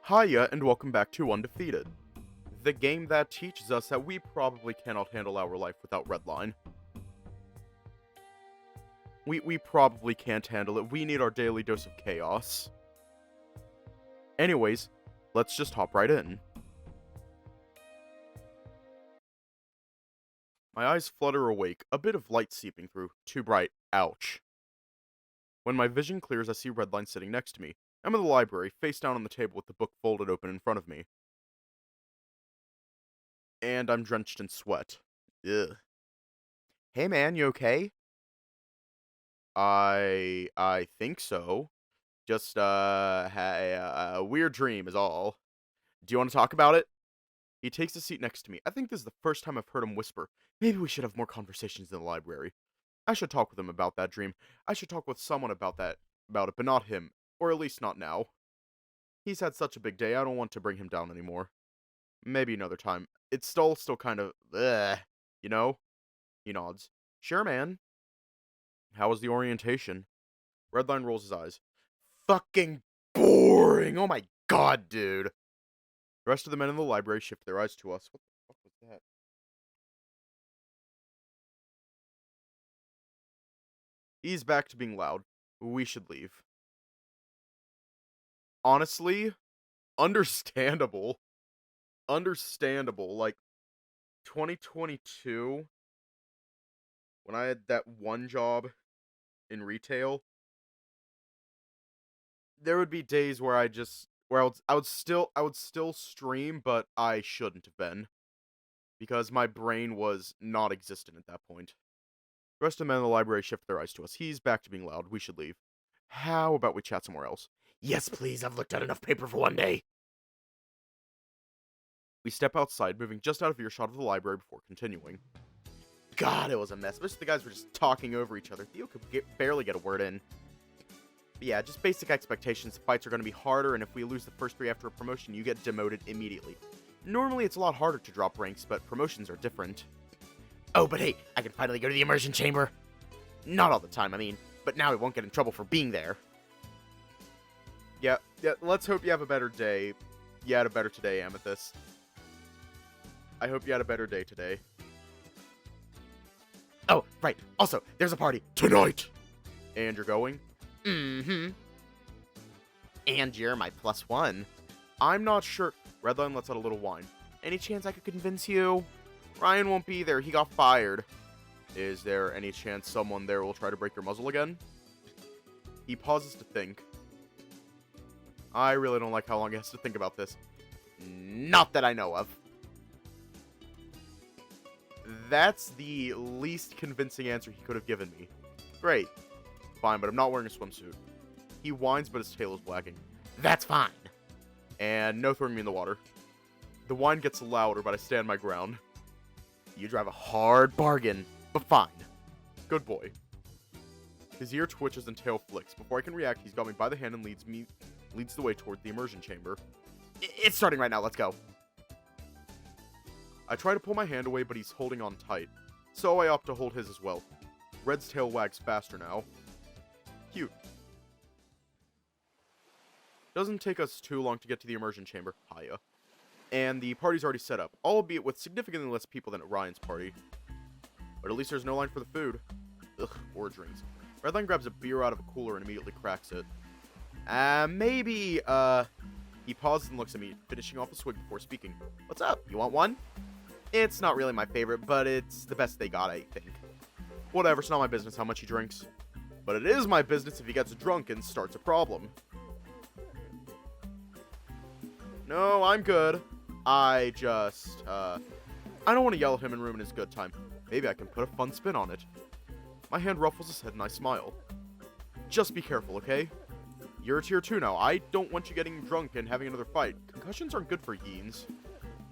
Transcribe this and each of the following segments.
Hiya, and welcome back to Undefeated, the game that teaches us that we probably cannot handle our life without Redline. We probably can't handle it. We need our daily dose of chaos. Anyways, let's just hop right in. My eyes flutter awake, a bit of light seeping through. Too bright. Ouch. When my vision clears, I see Redline sitting next to me. I'm in the library, face down on the table with the book folded open in front of me. And I'm drenched in sweat. Ugh. Hey man, you okay? I think so. Just, a weird dream is all. Do you want to talk about it? He takes a seat next to me. I think this is the first time I've heard him whisper. Maybe we should have more conversations in the library. I should talk with him about that dream. I should talk with someone about it, but not him. Or at least not now. He's had such a big day, I don't want to bring him down anymore. Maybe another time. It's still kind of, you know? He nods. Sure, man. How was the orientation? Redline rolls his eyes. Fucking boring! Oh my god, dude! The rest of the men in the library shift their eyes to us. What the fuck was that? He's back to being loud. We should leave. Honestly, understandable. Understandable. Like, 2022, when I had that one job in retail, there would be days where I would still stream, but I shouldn't have been, because my brain was not existent at that point. The rest of the men in the library shift their eyes to us. He's back to being loud. We should leave. How about we chat somewhere else? Yes, please. I've looked at enough paper for one day. We step outside, moving just out of earshot of the library before continuing. God, it was a mess. Most of the guys were just talking over each other. Theo could barely get a word in. But yeah, just basic expectations. Fights are going to be harder, and if we lose the first 3 after a promotion, you get demoted immediately. Normally, it's a lot harder to drop ranks, but promotions are different. Oh, but hey, I can finally go to the immersion chamber. Not all the time, I mean, but now I won't get in trouble for being there. Yeah, let's hope you have a better day. You had a better today, Amethyst. I hope you had a better day today. Oh, right. Also, there's a party tonight. And you're going? Mm-hmm. And you're my +1. I'm not sure. Redline lets out a little whine. Any chance I could convince you? Ryan won't be there. He got fired. Is there any chance someone there will try to break your muzzle again? He pauses to think. I really don't like how long he has to think about this. Not that I know of. That's the least convincing answer he could have given me. Great. Fine, but I'm not wearing a swimsuit. He whines, but his tail is wagging. That's fine. And no throwing me in the water. The whine gets louder, but I stand my ground. You drive a hard bargain, but fine. Good boy. His ear twitches and tail flicks. Before I can react, he's got me by the hand and leads the way toward the immersion chamber. It's starting right now, let's go. I try to pull my hand away, but he's holding on tight. So I opt to hold his as well. Red's tail wags faster now. Cute. Doesn't take us too long to get to the immersion chamber. Hiya. And the party's already set up, albeit with significantly less people than at Ryan's party. But at least there's no line for the food. Ugh, or drinks. Redline grabs a beer out of a cooler and immediately cracks it. Maybe, He pauses and looks at me, finishing off a swig before speaking. What's up? You want one? It's not really my favorite, but it's the best they got, I think. Whatever, it's not my business how much he drinks. But it is my business if he gets drunk and starts a problem. No, I'm good. I don't want to yell at him and ruin his good time. Maybe I can put a fun spin on it. My hand ruffles his head and I smile. Just be careful, okay? You're a tier 2 now. I don't want you getting drunk and having another fight. Concussions aren't good for yeens.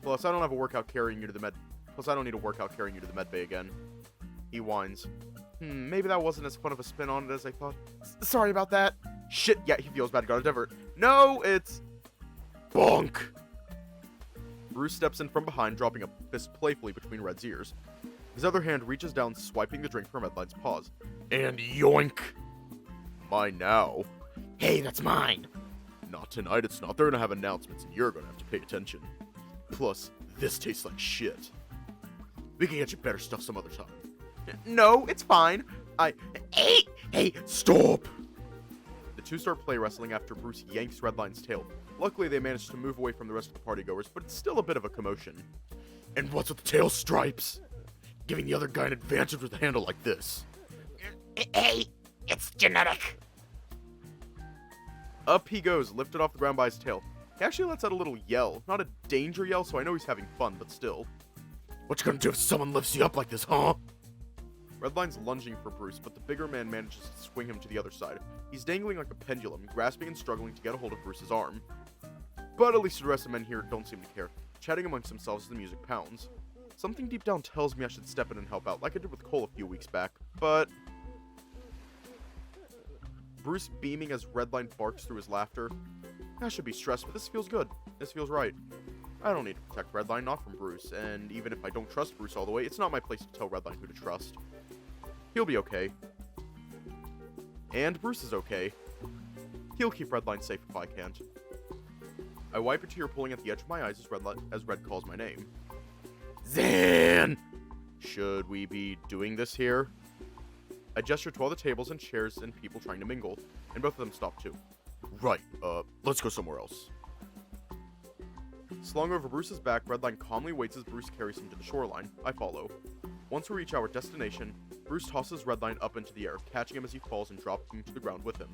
Plus, I don't have a workout carrying you to the med... Plus, I don't need a workout carrying you to the med bay again. He whines. Maybe that wasn't as fun of a spin on it as I thought. Sorry about that. Shit, yeah, he feels bad. Gotta divert. No, it's... Bonk! Bruce steps in from behind, dropping a fist playfully between Red's ears. His other hand reaches down, swiping the drink from Redline's paws. And yoink! Mine now. Hey, that's mine! Not tonight, it's not. They're gonna have announcements, and you're gonna have to pay attention. Plus, this tastes like shit. We can get you better stuff some other time. No, it's fine. Hey, stop! The two start play wrestling after Bruce yanks Redline's tail. Luckily, they managed to move away from the rest of the partygoers, but it's still a bit of a commotion. And what's with the tail stripes? Giving the other guy an advantage with a handle like this. Hey, it's genetic. Up he goes, lifted off the ground by his tail. He actually lets out a little yell. Not a danger yell, so I know he's having fun, but still. What you gonna do if someone lifts you up like this, huh? Redline's lunging for Bruce, but the bigger man manages to swing him to the other side. He's dangling like a pendulum, grasping and struggling to get a hold of Bruce's arm. But at least the rest of the men here don't seem to care, chatting amongst themselves as the music pounds. Something deep down tells me I should step in and help out, like I did with Cole a few weeks back, but... Bruce beaming as Redline barks through his laughter. I should be stressed, but this feels good. This feels right. I don't need to protect Redline, not from Bruce, and even if I don't trust Bruce all the way, it's not my place to tell Redline who to trust. He'll be okay. And Bruce is okay. He'll keep Redline safe if I can't. I wipe a tear pulling at the edge of my eyes as Red calls my name. Zan! Should we be doing this here? I gesture to all the tables and chairs and people trying to mingle, and both of them stop too. Right, let's go somewhere else. Slung over Bruce's back, Redline calmly waits as Bruce carries him to the shoreline. I follow. Once we reach our destination, Bruce tosses Redline up into the air, catching him as he falls and dropping him to the ground with him.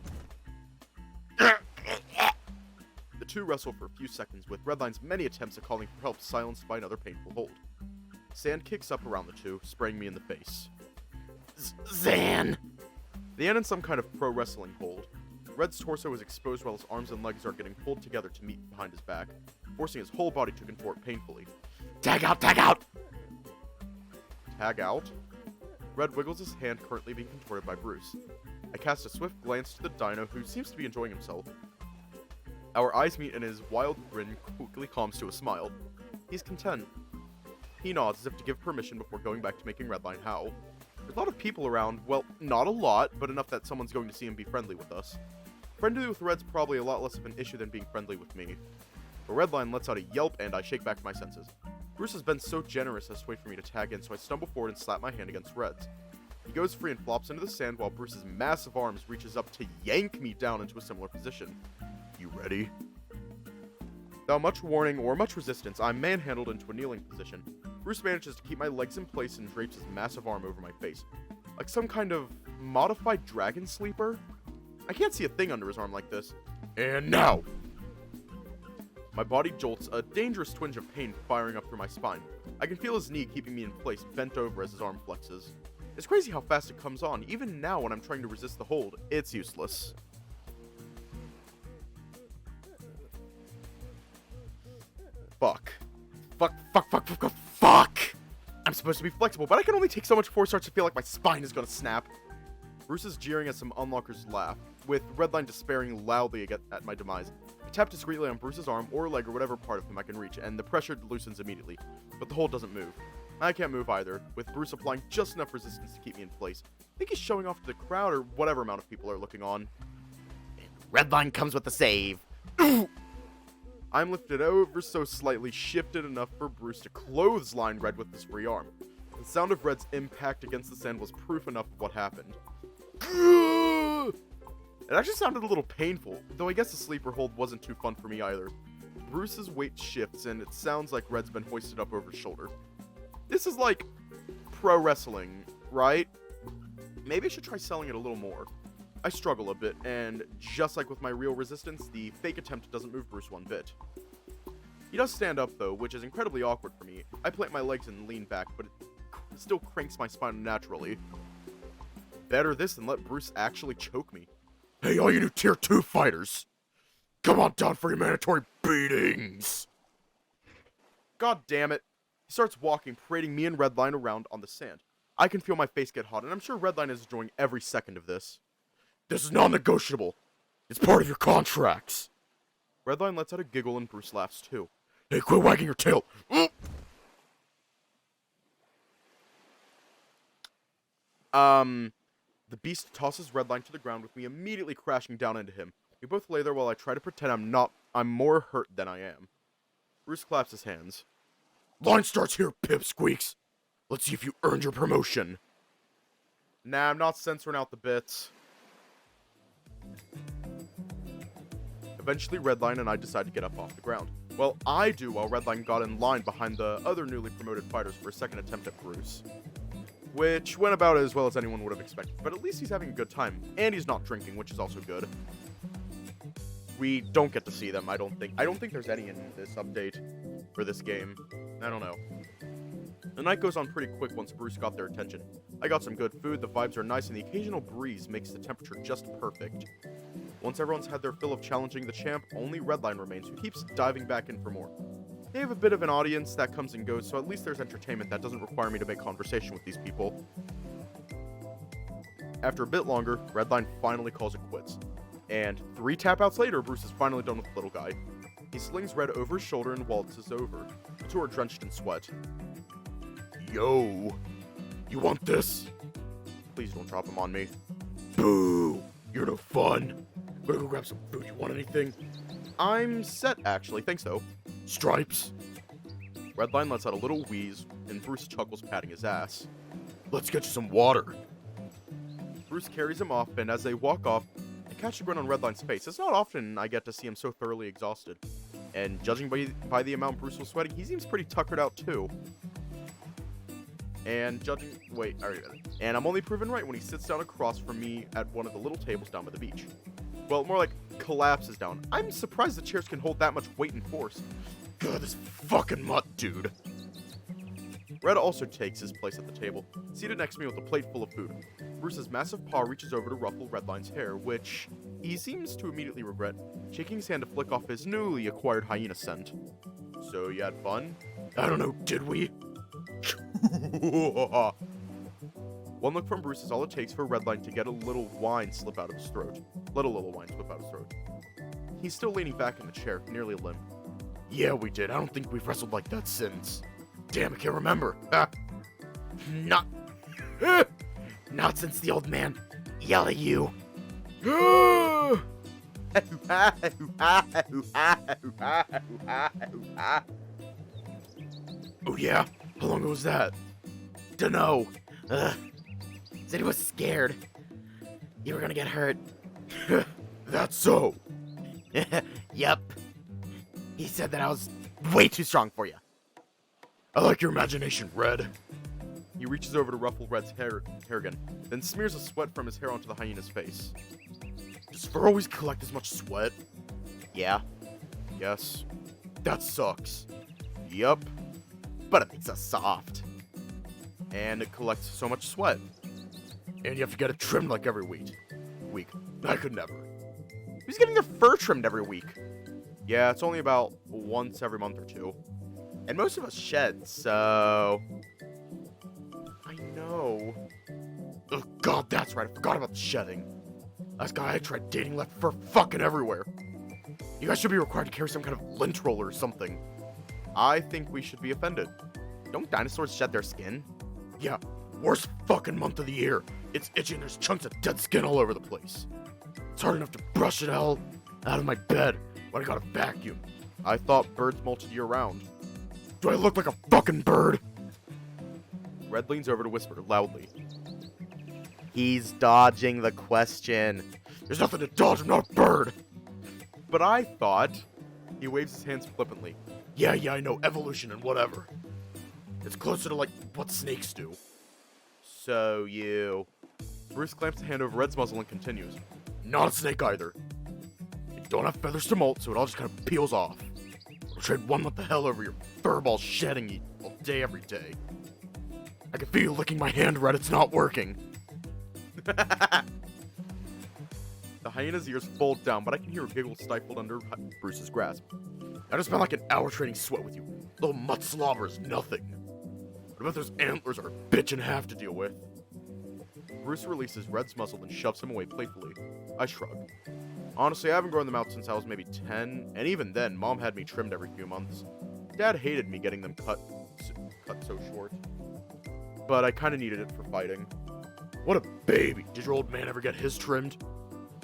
The two wrestle for a few seconds, with Redline's many attempts at calling for help silenced by another painful hold. Sand kicks up around the two, spraying me in the face. Zan! They end in some kind of pro wrestling hold. Red's torso is exposed while his arms and legs are getting pulled together to meet behind his back, forcing his whole body to contort painfully. Tag out, tag out! Tag out? Red wiggles his hand currently being contorted by Bruce. I cast a swift glance to the dino, who seems to be enjoying himself. Our eyes meet and his wild grin quickly calms to a smile. He's content. He nods as if to give permission before going back to making Redline howl. There's a lot of people around. Well, not a lot, but enough that someone's going to see him be friendly with us. Friendly with Red's probably a lot less of an issue than being friendly with me. But Redline lets out a yelp and I shake back my senses. Bruce has been so generous as to wait for me to tag in, so I stumble forward and slap my hand against Red's. He goes free and flops into the sand while Bruce's massive arms reaches up to yank me down into a similar position. You ready? Without much warning or much resistance, I'm manhandled into a kneeling position. Bruce manages to keep my legs in place and drapes his massive arm over my face. Like some kind of modified dragon sleeper? I can't see a thing under his arm like this. And now! My body jolts, a dangerous twinge of pain firing up through my spine. I can feel his knee keeping me in place, bent over as his arm flexes. It's crazy how fast it comes on. Even now when I'm trying to resist the hold, it's useless. Fuck. Fuck! I'm supposed to be flexible, but I can only take so much before it starts to feel like my spine is gonna snap. Bruce is jeering as some onlookers laugh, with Redline despairing loudly at my demise. I tap discreetly on Bruce's arm or leg or whatever part of him I can reach, and the pressure loosens immediately, but the hold doesn't move. I can't move either, with Bruce applying just enough resistance to keep me in place. I think he's showing off to the crowd or whatever amount of people are looking on. Redline comes with the save. I'm lifted ever so slightly, shifted enough for Bruce to clothesline Red with his free arm. The sound of Red's impact against the sand was proof enough of what happened. It actually sounded a little painful, though I guess the sleeper hold wasn't too fun for me either. Bruce's weight shifts, and it sounds like Red's been hoisted up over his shoulder. This is like pro wrestling, right? Maybe I should try selling it a little more. I struggle a bit, and just like with my real resistance, the fake attempt doesn't move Bruce one bit. He does stand up though, which is incredibly awkward for me. I plant my legs and lean back, but it still cranks my spine naturally. Better this than let Bruce actually choke me. Hey, all you new Tier 2 fighters! Come on down for your mandatory beatings! God damn it. He starts walking, parading me and Redline around on the sand. I can feel my face get hot, and I'm sure Redline is enjoying every second of this. This is non-negotiable. It's part of your contracts. Redline lets out a giggle and Bruce laughs too. Hey, quit wagging your tail. The beast tosses Redline to the ground with me immediately crashing down into him. We both lay there while I try to pretend I'm more hurt than I am. Bruce claps his hands. Line starts here, pipsqueaks. Let's see if you earned your promotion. Nah, I'm not censoring out the bits. Eventually, Redline and I decide to get up off the ground. Well, I do, while Redline got in line behind the other newly promoted fighters for a second attempt at Bruce. Which went about as well as anyone would have expected, but at least he's having a good time, and he's not drinking, which is also good. We don't get to see them, I don't think. I don't think there's any in this update for this game. I don't know. The night goes on pretty quick once Bruce got their attention. I got some good food, the vibes are nice, and the occasional breeze makes the temperature just perfect. Once everyone's had their fill of challenging the champ, only Redline remains, who keeps diving back in for more. They have a bit of an audience that comes and goes, so at least there's entertainment that doesn't require me to make conversation with these people. After a bit longer, Redline finally calls it quits. And 3 tap-outs later, Bruce is finally done with the little guy. He slings Red over his shoulder and waltzes over. The two are drenched in sweat. Yo! You want this? Please don't drop him on me. Boo! You're no fun. Gonna go grab some food. You want anything? I'm set, actually. Thanks, though. Stripes? Redline lets out a little wheeze, and Bruce chuckles, patting his ass. Let's get you some water. Bruce carries him off, and as they walk off, I catch a grin on Redline's face. It's not often I get to see him so thoroughly exhausted. And judging by the amount Bruce was sweating, he seems pretty tuckered out, too. And and I'm only proven right when he sits down across from me at one of the little tables down by the beach. Well, more like collapses down. I'm surprised the chairs can hold that much weight and force. God, this fucking mutt, dude. Red also takes his place at the table, seated next to me with a plate full of food. Bruce's massive paw reaches over to ruffle Redline's hair, which he seems to immediately regret, shaking his hand to flick off his newly acquired hyena scent. So, you had fun? I don't know, did we? One look from Bruce is all it takes for Redline to get a little wine slip out of his throat. Let a little wine slip out of his throat. He's still leaning back in the chair, nearly limp. Yeah, we did. I don't think we've wrestled like that since. Damn, I can't remember. Not. Not since the old man yelled at you. Oh yeah? How long ago was that? Dunno. Said he was scared. You were gonna get hurt. That's so. Yep. He said that I was way too strong for you. I like your imagination, Red. He reaches over to ruffle Red's hair again, then smears the sweat from his hair onto the hyena's face. Does fur always collect this much sweat? Yeah. Yes. That sucks. Yup. But it makes us soft. And it collects so much sweat. And you have to get it trimmed like every week. I could never. Who's getting their fur trimmed every week? Yeah, it's only about once every month or two. And most of us shed, so... I know. Oh god, that's right, I forgot about the shedding. Last guy I tried dating left fur fucking everywhere. You guys should be required to carry some kind of lint roller or something. I think we should be offended. Don't dinosaurs shed their skin? Yeah, worst fucking month of the year. It's itchy and there's chunks of dead skin all over the place. It's hard enough to brush it out of my bed when I got a vacuum. I thought birds molted year round. Do I look like a fucking bird? Red leans over to whisper loudly. He's dodging the question. There's nothing to dodge, I'm not a bird. But I thought... He waves his hands flippantly. Yeah, I know, evolution and whatever. It's closer to like what snakes do. So you... Bruce clamps a hand over Red's muzzle and continues. Not a snake either. You don't have feathers to molt, so it all just kind of peels off. I'll trade one what the hell over your furball shedding you all day every day. I can feel you licking my hand, Red, it's not working. The hyena's ears fold down, but I can hear a giggle stifled under Bruce's grasp. I just spent like an hour trading sweat with you. Little mutt slobber is nothing. What about those antlers are a bitch and a half to deal with? Bruce releases Red's muzzle and shoves him away playfully. I shrug. Honestly, I haven't grown them out since I was maybe 10, and even then, Mom had me trimmed every few months. Dad hated me getting them cut so short. But I kinda needed it for fighting. What a baby! Did your old man ever get his trimmed?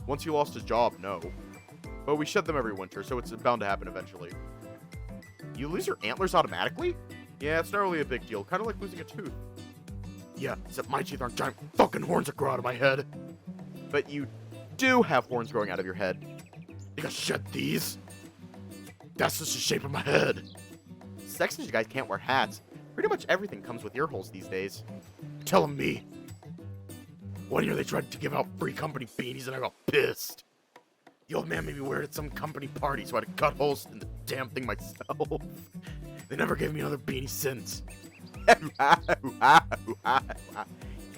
Once he lost his job, no. But we shed them every winter, so it's bound to happen eventually. You lose your antlers automatically? Yeah, it's not really a big deal. Kind of like losing a tooth. Yeah, except my teeth aren't giant fucking horns that grow out of my head. But you do have horns growing out of your head. You gotta shed these? That's just the shape of my head. Sexist guys can't wear hats. Pretty much everything comes with ear holes these days. You're telling me. One year they tried to give out free company beanies and I got pissed. The old man made me wear it at some company party, so I had to cut holes in the damn thing myself. They never gave me another beanie since.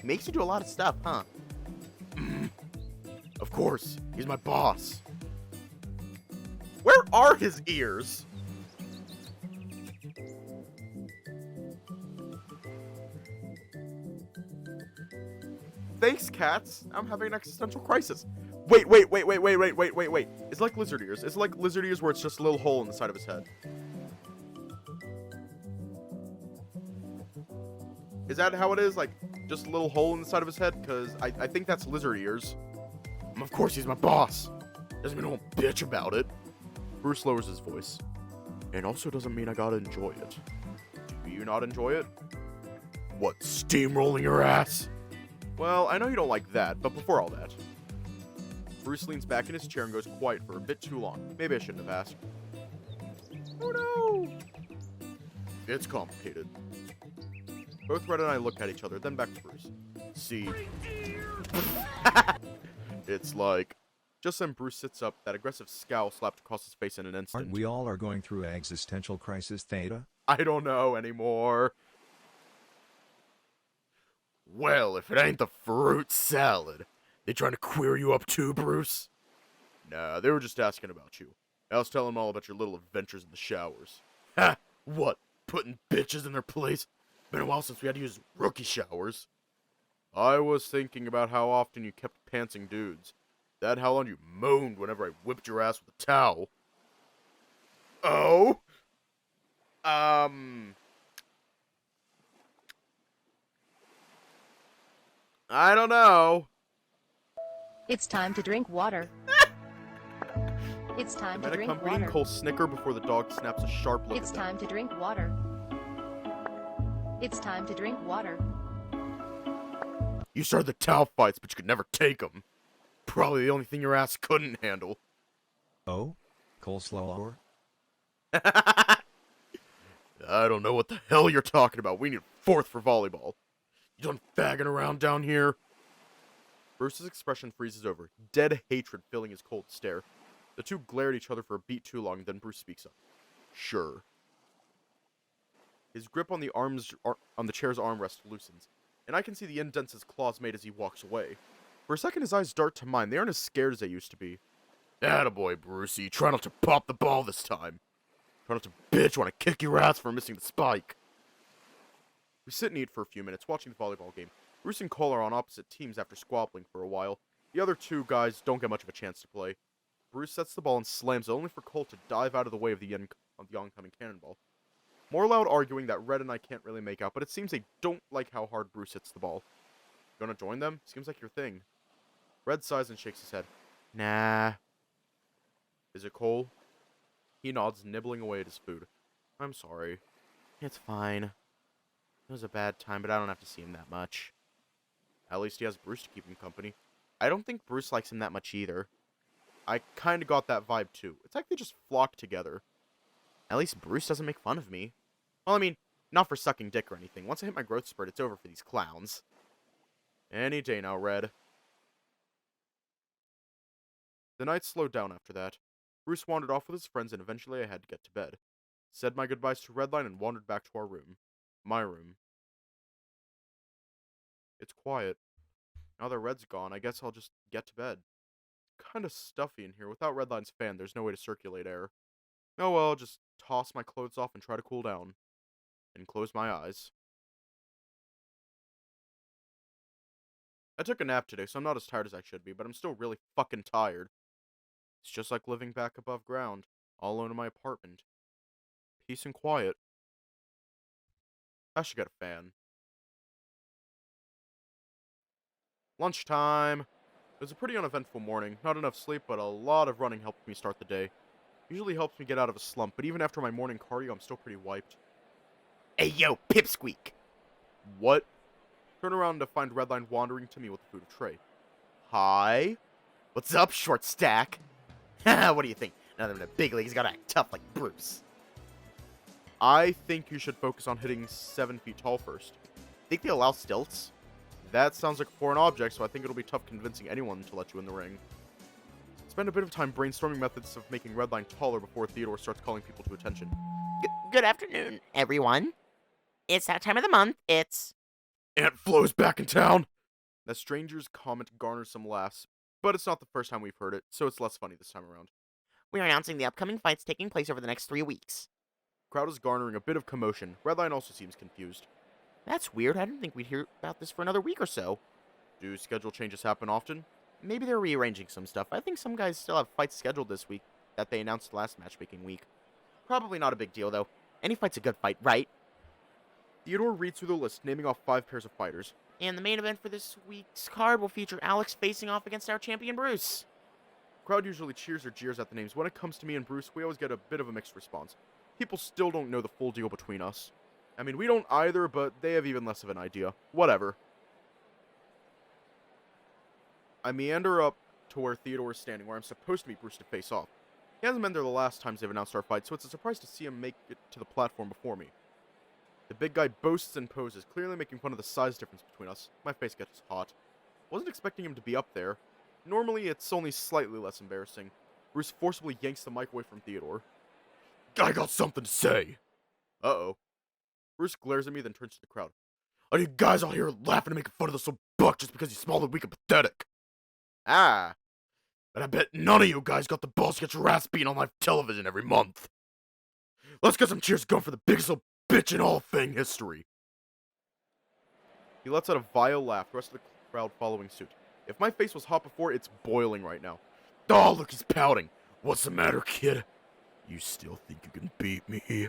Makes you do a lot of stuff, huh? Of course, he's my boss. Where are his ears? Thanks, cats. I'm having an existential crisis. Wait. It's like lizard ears. It's like lizard ears where it's just a little hole in the side of his head. Is that how it is? Like, just a little hole in the side of his head? Because I think that's lizard ears. Of course, he's my boss. Doesn't mean I won't bitch about it. Bruce lowers his voice. And also doesn't mean I gotta enjoy it. Do you not enjoy it? What, steamrolling your ass? Well, I know you don't like that, but before all that. Bruce leans back in his chair and goes quiet for a bit too long. Maybe I shouldn't have asked. Oh no! It's complicated. Both Red and I looked at each other, then back to Bruce. See? It's like... Just then Bruce sits up, that aggressive scowl slapped across his face in an instant. Aren't we all are going through existential crisis, Theta? I don't know anymore. Well, if it ain't the fruit salad. They trying to queer you up too, Bruce? Nah, they were just asking about you. I was telling them all about your little adventures in the showers. Ha! What? Putting bitches in their place? Been a while since we had to use rookie showers. I was thinking about how often you kept pantsing dudes. That how long you moaned whenever I whipped your ass with a towel. Oh? I don't know. It's time to drink water. It's time to drink Accompanying water. Cole snicker before the dog snaps a sharp look It's at them. time to drink water. It's time to drink water. You started the towel fights, but you could never take them. Probably the only thing your ass couldn't handle. Oh? Coleslaw? I don't know what the hell you're talking about. We need a fourth for volleyball. You done fagging around down here? Bruce's expression freezes over, dead hatred filling his cold stare. The two glare at each other for a beat too long, then Bruce speaks up. Sure. His grip on the chair's armrest loosens, and I can see the indents his claws made as he walks away. For a second, his eyes dart to mine. They aren't as scared as they used to be. Attaboy, Brucey. Try not to pop the ball this time. Try not to bitch when I kick your ass for missing the spike. We sit and eat for a few minutes, watching the volleyball game. Bruce and Cole are on opposite teams after squabbling for a while. The other two guys don't get much of a chance to play. Bruce sets the ball and slams it, only for Cole to dive out of the way of the oncoming cannonball. More loud arguing that Red and I can't really make out, but it seems they don't like how hard Bruce hits the ball. You wanna join them? Seems like your thing. Red sighs and shakes his head. Nah. Is it Cole? He nods, nibbling away at his food. I'm sorry. It's fine. It was a bad time, but I don't have to see him that much. At least he has Bruce to keep him company. I don't think Bruce likes him that much either. I kinda got that vibe too. It's like they just flock together. At least Bruce doesn't make fun of me. Well, I mean, not for sucking dick or anything. Once I hit my growth spurt, it's over for these clowns. Any day now, Red. The night slowed down after that. Bruce wandered off with his friends and eventually I had to get to bed. Said my goodbyes to Redline and wandered back to our room. My room. It's quiet. Now that Red's gone, I guess I'll just get to bed. Kinda stuffy in here. Without Redline's fan, there's no way to circulate air. Oh well, I'll just toss my clothes off and try to cool down. And close my eyes. I took a nap today, so I'm not as tired as I should be, but I'm still really fucking tired. It's just like living back above ground, all alone in my apartment. Peace and quiet. I should get a fan. Lunchtime! It was a pretty uneventful morning. Not enough sleep, but a lot of running helped me start the day. Usually helps me get out of a slump, but even after my morning cardio, I'm still pretty wiped. Hey, yo, Pipsqueak. What? Turn around to find Redline wandering to me with the food tray. Hi? What's up, short stack? What do you think? Now that I'm in the big leagues, gotta act tough like Bruce. I think you should focus on hitting 7 feet tall first. Think they allow stilts? That sounds like a foreign object, so I think it'll be tough convincing anyone to let you in the ring. Spend a bit of time brainstorming methods of making Redline taller before Theodore starts calling people to attention. Good afternoon, everyone. It's that time of the month. It's... Aunt Flo's back in town! That stranger's comment garners some laughs, but it's not the first time we've heard it, so it's less funny this time around. We're announcing the upcoming fights taking place over the next 3 weeks. Crowd is garnering a bit of commotion. Redline also seems confused. That's weird. I didn't think we'd hear about this for another week or so. Do schedule changes happen often? Maybe they're rearranging some stuff. I think some guys still have fights scheduled this week that they announced last matchmaking week. Probably not a big deal, though. Any fight's a good fight, right? Theodore reads through the list, naming off 5 pairs of fighters. And the main event for this week's card will feature Alex facing off against our champion, Bruce. Crowd usually cheers or jeers at the names. When it comes to me and Bruce, we always get a bit of a mixed response. People still don't know the full deal between us. I mean, we don't either, but they have even less of an idea. Whatever. I meander up to where Theodore is standing, where I'm supposed to meet Bruce to face off. He hasn't been there the last times they've announced our fight, so it's a surprise to see him make it to the platform before me. The big guy boasts and poses, clearly making fun of the size difference between us. My face gets hot. Wasn't expecting him to be up there. Normally, it's only slightly less embarrassing. Bruce forcibly yanks the mic away from Theodore. I got something to say. Uh-oh. Bruce glares at me, then turns to the crowd. Are you guys all here laughing and making fun of this little buck just because he's small and weak and pathetic? Ah. But I bet none of you guys got the balls to get your ass beaten on live television every month. Let's get some cheers going for the biggest little bitch in all of Fang history. He lets out a vile laugh, the rest of the crowd following suit. If my face was hot before, it's boiling right now. Oh, look, he's pouting. What's the matter, kid? You still think you can beat me?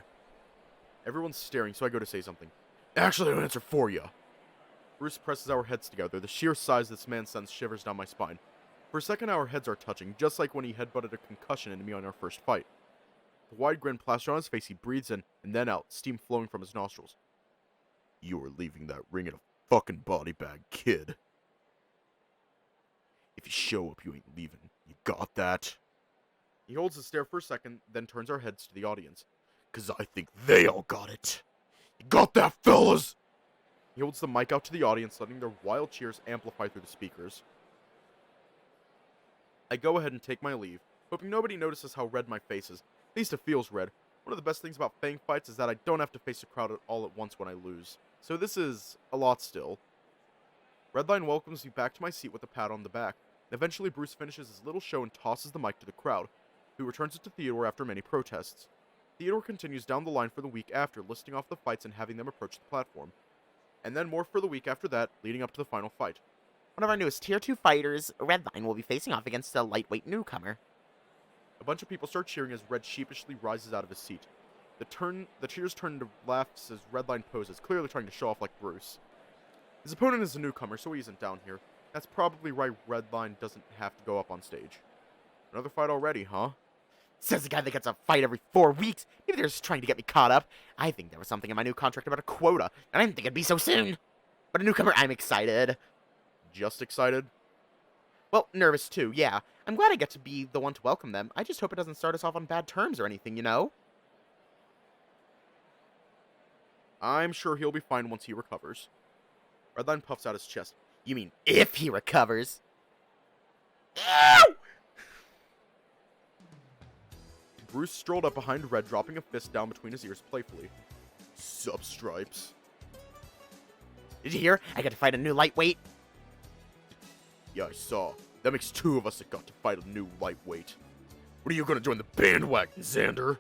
Everyone's staring, so I go to say something. Actually, I'll answer for you. Bruce presses our heads together. The sheer size this man sends shivers down my spine. For a second, our heads are touching, just like when he headbutted a concussion into me on our first fight. The wide grin plastered on his face, he breathes in, and then out, steam flowing from his nostrils. You are leaving that ring in a fucking body bag, kid. If you show up, you ain't leaving. You got that? He holds the stare for a second, then turns our heads to the audience. 'Cause I think they all got it. You got that, fellas? He holds the mic out to the audience, letting their wild cheers amplify through the speakers. I go ahead and take my leave, hoping nobody notices how red my face is. At least it feels red. One of the best things about Fang fights is that I don't have to face a crowd all at once when I lose. So this is a lot still. Redline welcomes me back to my seat with a pat on the back. Eventually, Bruce finishes his little show and tosses the mic to the crowd, who returns it to Theodore after many protests. Theodore continues down the line for the week after, listing off the fights and having them approach the platform. And then more for the week after that, leading up to the final fight. One of our newest Tier 2 fighters, Redline, will be facing off against a lightweight newcomer. A bunch of people start cheering as Red sheepishly rises out of his seat. The cheers turn to laughs as Redline poses, clearly trying to show off like Bruce. His opponent is a newcomer, so he isn't down here. That's probably why Redline doesn't have to go up on stage. Another fight already, huh? Says the guy that gets a fight every 4 weeks. Maybe they're just trying to get me caught up. I think there was something in my new contract about a quota, and I didn't think it'd be so soon. But a newcomer, I'm excited. Just excited? Well, nervous too, yeah. I'm glad I get to be the one to welcome them. I just hope it doesn't start us off on bad terms or anything, you know? I'm sure he'll be fine once he recovers. Redline puffs out his chest. You mean if he recovers? Ow! Bruce strolled up behind Red, dropping a fist down between his ears playfully. Sup, Stripes? Did you hear? I got to fight a new lightweight. Yeah, I saw. That makes 2 of us that got to fight a new lightweight. When are you gonna join the bandwagon, Zander?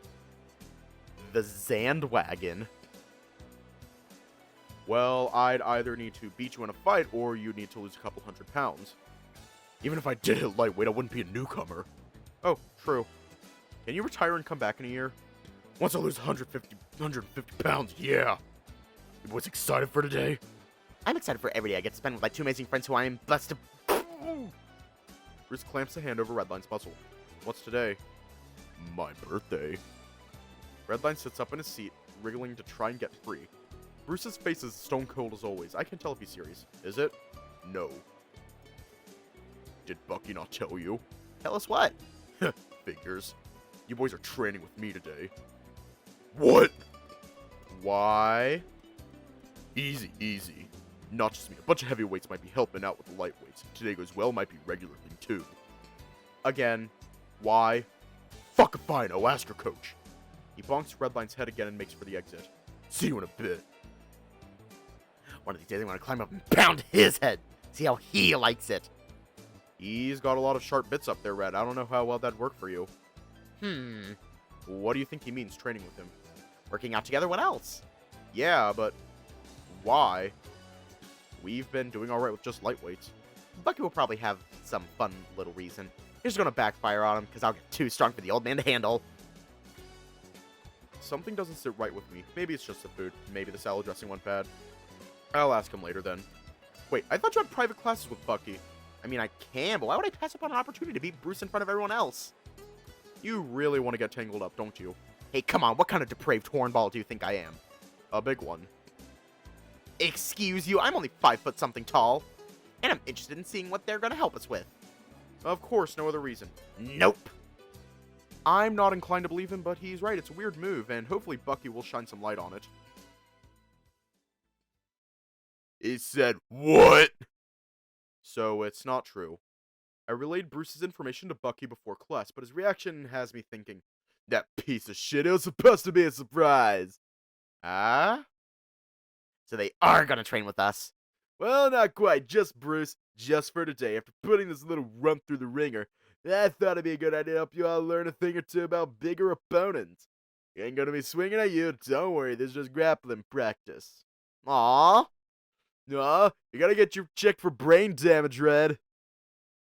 The Zandwagon. Well, I'd either need to beat you in a fight, or you'd need to lose a couple £100. Even if I did hit lightweight, I wouldn't be a newcomer. Oh, true. Can you retire and come back in a year? Once I lose 150 pounds, yeah. You boys excited for today? I'm excited for every day I get to spend with my 2 amazing friends who I am blessed to... Bruce clamps a hand over Redline's muzzle. What's today? My birthday. Redline sits up in his seat, wriggling to try and get free. Bruce's face is stone cold as always. I can't tell if he's serious. Is it? No. Did Bucky not tell you? Tell us what? Figures. You boys are training with me today. What? Why? Easy, easy. Not just me. A bunch of heavyweights might be helping out with the lightweights. If today goes well, might be regular thing too. Again. Why? Fuck if I know. Ask your coach. He bonks Redline's head again and makes for the exit. See you in a bit. One of these days I want to climb up and pound his head. See how he likes it. He's got a lot of sharp bits up there, Red. I don't know how well that'd work for you. What do you think he means, training with him? Working out together, what else? Yeah, but why? We've been doing alright with just lightweights. Bucky will probably have some fun little reason. He's gonna backfire on him, because I'll get too strong for the old man to handle. Something doesn't sit right with me. Maybe it's just the food. Maybe the salad dressing went bad. I'll ask him later then. Wait, I thought you had private classes with Bucky. I mean, I can, but why would I pass up on an opportunity to beat Bruce in front of everyone else? You really want to get tangled up, don't you? Hey, come on, what kind of depraved hornball do you think I am? A big one. Excuse you, I'm only 5 foot something tall. And I'm interested in seeing what they're gonna help us with. Of course, no other reason. Nope. I'm not inclined to believe him, but he's right. It's a weird move, and hopefully Bucky will shine some light on it. He said, what? So it's not true. I relayed Bruce's information to Bucky before class, but his reaction has me thinking, that piece of shit, it was supposed to be a surprise. Ah? So they are gonna train with us. Well, not quite. Just Bruce. Just for today. After putting this little rump through the ringer, I thought it'd be a good idea to help you all learn a thing or two about bigger opponents. You ain't gonna be swinging at you. Don't worry. This is just grappling practice. Aww. No, you gotta get you checked for brain damage, Red.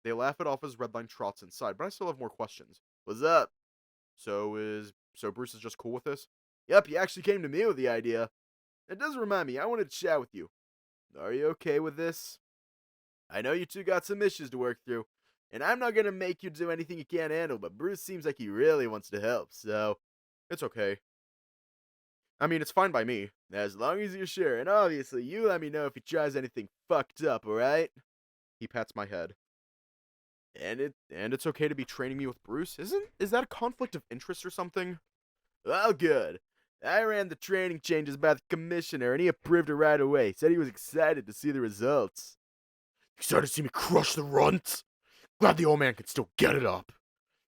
They laugh it off as Redline trots inside, but I still have more questions. What's up? So Bruce is just cool with this? Yep, he actually came to me with the idea. It does remind me, I wanted to chat with you. Are you okay with this? I know you two got some issues to work through, and I'm not gonna make you do anything you can't handle, but Bruce seems like he really wants to help, so it's okay. I mean, it's fine by me, as long as you're sure, and obviously, you let me know if he tries anything fucked up, alright? He pats my head. And it's okay to be training me with Bruce? Is that a conflict of interest or something? Well, good. I ran the training changes by the commissioner, and he approved it right away. Said he was excited to see the results. Excited to see me crush the runt? Glad the old man can still get it up.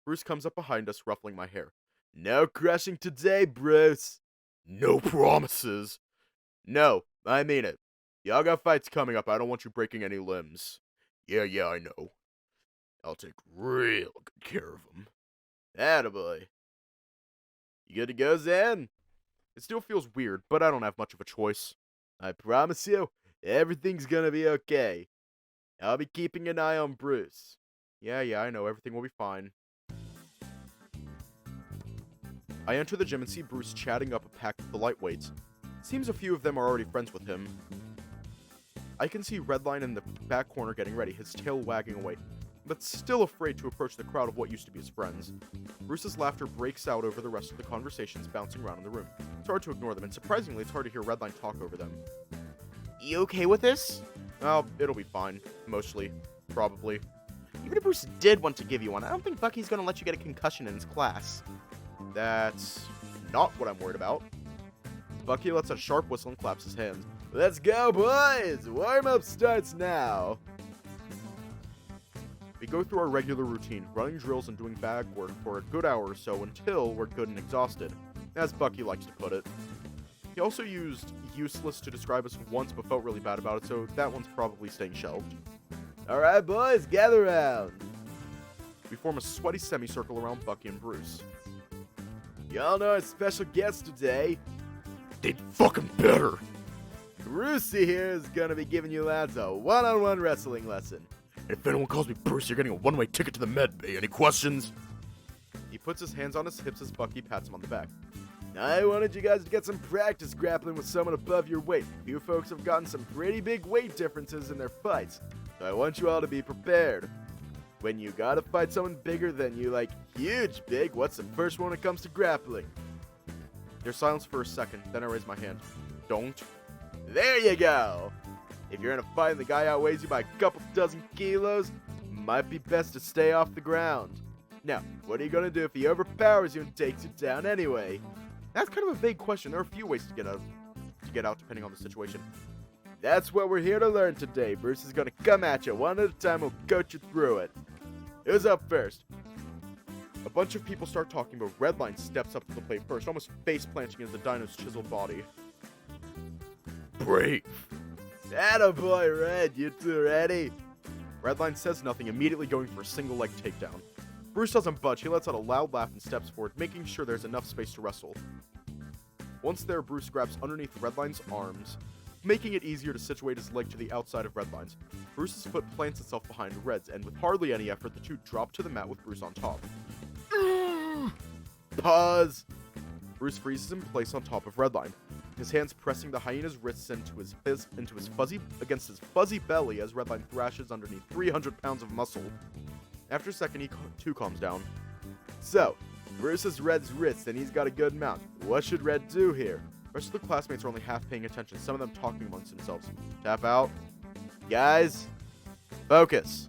Bruce comes up behind us, ruffling my hair. No crushing today, Bruce. No promises. No, I mean it. Y'all got fights coming up. I don't want you breaking any limbs. Yeah, I know. I'll take real good care of them. Attaboy. You good to go, Zan? It still feels weird, but I don't have much of a choice. I promise you, everything's gonna be okay. I'll be keeping an eye on Bruce. Yeah, I know, everything will be fine. I enter the gym and see Bruce chatting up a pack of the lightweights. Seems a few of them are already friends with him. I can see Redline in the back corner getting ready, his tail wagging away, but still afraid to approach the crowd of what used to be his friends. Bruce's laughter breaks out over the rest of the conversations bouncing around in the room. It's hard to ignore them, and surprisingly, it's hard to hear Redline talk over them. You okay with this? Oh, it'll be fine. Mostly. Probably. Even if Bruce did want to give you one, I don't think Bucky's gonna let you get a concussion in his class. That's not what I'm worried about. Bucky lets a sharp whistle and claps his hands. Let's go, boys! Warm-up starts now! We go through our regular routine, running drills and doing bag work for a good hour or so until we're good and exhausted, as Bucky likes to put it. He also used useless to describe us once but felt really bad about it, so that one's probably staying shelved. Alright boys, gather round! We form a sweaty semicircle around Bucky and Bruce. Y'all know our special guest today. They'd fucking better! Brucey here is gonna be giving you lads a one-on-one wrestling lesson. And if anyone calls me Bruce, you're getting a one-way ticket to the med bay. Any questions? He puts his hands on his hips as Bucky pats him on the back. I wanted you guys to get some practice grappling with someone above your weight. You folks have gotten some pretty big weight differences in their fights, so I want you all to be prepared. When you gotta fight someone bigger than you, like huge big, what's the first one when it comes to grappling? There's silence for a second, then I raise my hand. Don't. There you go! If you're in a fight and the guy outweighs you by a couple dozen kilos, might be best to stay off the ground. Now, what are you gonna do if he overpowers you and takes you down anyway? That's kind of a vague question. There are a few ways to get out depending on the situation. That's what we're here to learn today. Bruce is gonna come at you one at a time. We'll coach you through it. Who's up first? A bunch of people start talking, but Redline steps up to the plate first, almost face-planting into the dino's chiseled body. Brave. Attaboy, Red. You two ready? Redline says nothing, immediately going for a single-leg takedown. Bruce doesn't budge. He lets out a loud laugh and steps forward, making sure there's enough space to wrestle. Once there, Bruce grabs underneath Redline's arms, making it easier to situate his leg to the outside of Redline's. Bruce's foot plants itself behind Red's, and with hardly any effort, the two drop to the mat with Bruce on top. Pause! Bruce freezes in place on top of Redline, his hands pressing the hyena's wrists into his fuzzy belly as Redline thrashes underneath 300 pounds of muscle. After a second, he too calms down. So, Bruce has Red's wrists, and he's got a good mount. What should Red do here? The rest of the classmates are only half paying attention, some of them talking amongst themselves. Tap out. Guys, focus.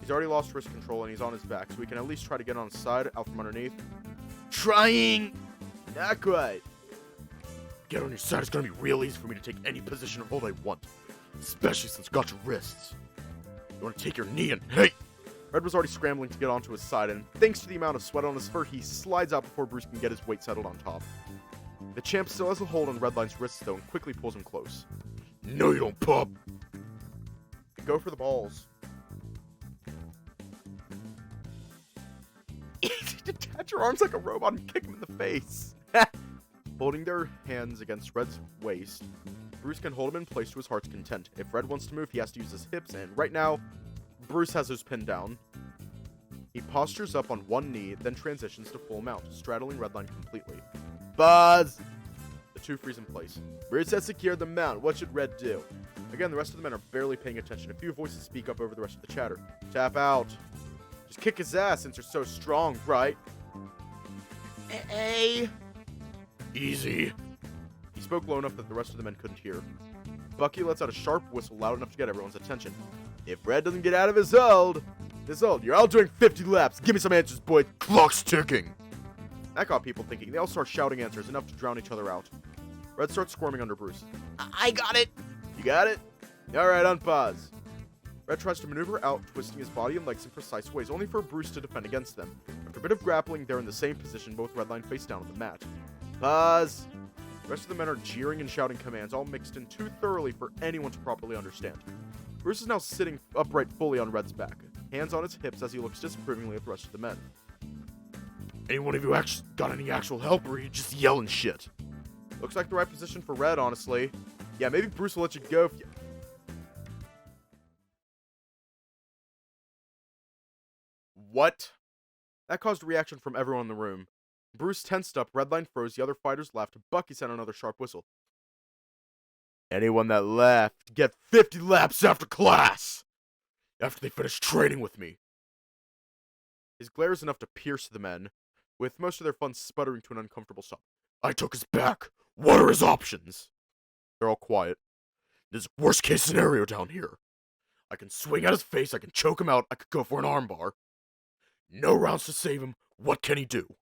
He's already lost wrist control, and he's on his back, so we can at least try to get on his side, out from underneath. Trying! Not quite. Get on your side, it's gonna be real easy for me to take any position or hold I want. Especially since I got your wrists. You wanna take your knee and hey! Red was already scrambling to get onto his side, and thanks to the amount of sweat on his fur, he slides out before Bruce can get his weight settled on top. The champ still has a hold on Redline's wrists, though, and quickly pulls him close. No, you don't, pup! Go for the balls. Detach your arms like a robot and kick him in the face. Holding their hands against Red's waist, Bruce can hold him in place to his heart's content. If Red wants to move, he has to use his hips, and right now, Bruce has his pinned down. He postures up on one knee, then transitions to full mount, straddling Redline completely. Buzz! The two freeze in place. Bruce has secured the mount. What should Red do? Again, the rest of the men are barely paying attention. A few voices speak up over the rest of the chatter. Tap out. Just kick his ass since you're so strong, right? Hey. Easy. He spoke low enough that the rest of the men couldn't hear. Bucky lets out a sharp whistle loud enough to get everyone's attention. If Red doesn't get out of his hold, you're all doing 50 laps. Give me some answers, boy. Clock's ticking. That got people thinking. They all start shouting answers, enough to drown each other out. Red starts squirming under Bruce. I got it. You got it? Alright, unpause. Red tries to maneuver out, twisting his body and legs in precise ways, only for Bruce to defend against them. After a bit of grappling, they're in the same position, both Redline face down on the mat. Pause. The rest of the men are jeering and shouting commands, all mixed in too thoroughly for anyone to properly understand. Bruce is now sitting upright fully on Red's back, hands on his hips as he looks disapprovingly at the rest of the men. Any one of you got any actual help, or are you just yelling shit? Looks like the right position for Red, honestly. Yeah, maybe Bruce will let you go if you... What? That caused a reaction from everyone in the room. Bruce tensed up, Redline froze, the other fighters laughed, Bucky sent another sharp whistle. Anyone that left, get 50 laps after class! After they finish training with me. His glare is enough to pierce the men, with most of their fun sputtering to an uncomfortable stop. I took his back. What are his options? They're all quiet. This is worst case scenario down here. I can swing at his face, I can choke him out, I could go for an armbar. No rounds to save him. What can he do?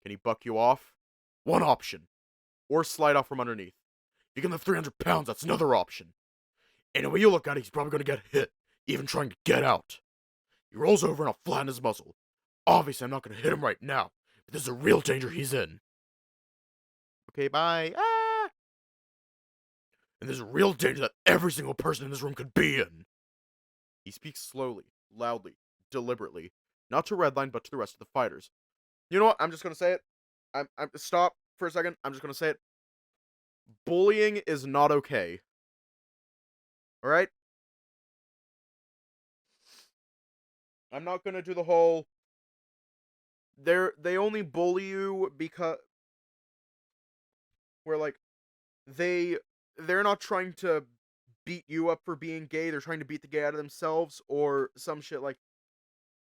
Can he buck you off? One option. Or slide off from underneath. If you can lift 300 pounds, that's another option. Any way you look at it, he's probably going to get hit, even trying to get out. He rolls over and I'll flatten his muzzle. Obviously, I'm not going to hit him right now, but this is a real danger he's in. Okay, bye. Ah! And there's a real danger that every single person in this room could be in. He speaks slowly, loudly, deliberately, not to Redline, but to the rest of the fighters. You know what? I'm just going to say it. I'm stop for a second. I'm just going to say it. Bullying is not okay. Alright? I'm not going to do the whole... They only bully you because... Where, like, they're not trying to beat you up for being gay. They're trying to beat the gay out of themselves or some shit like...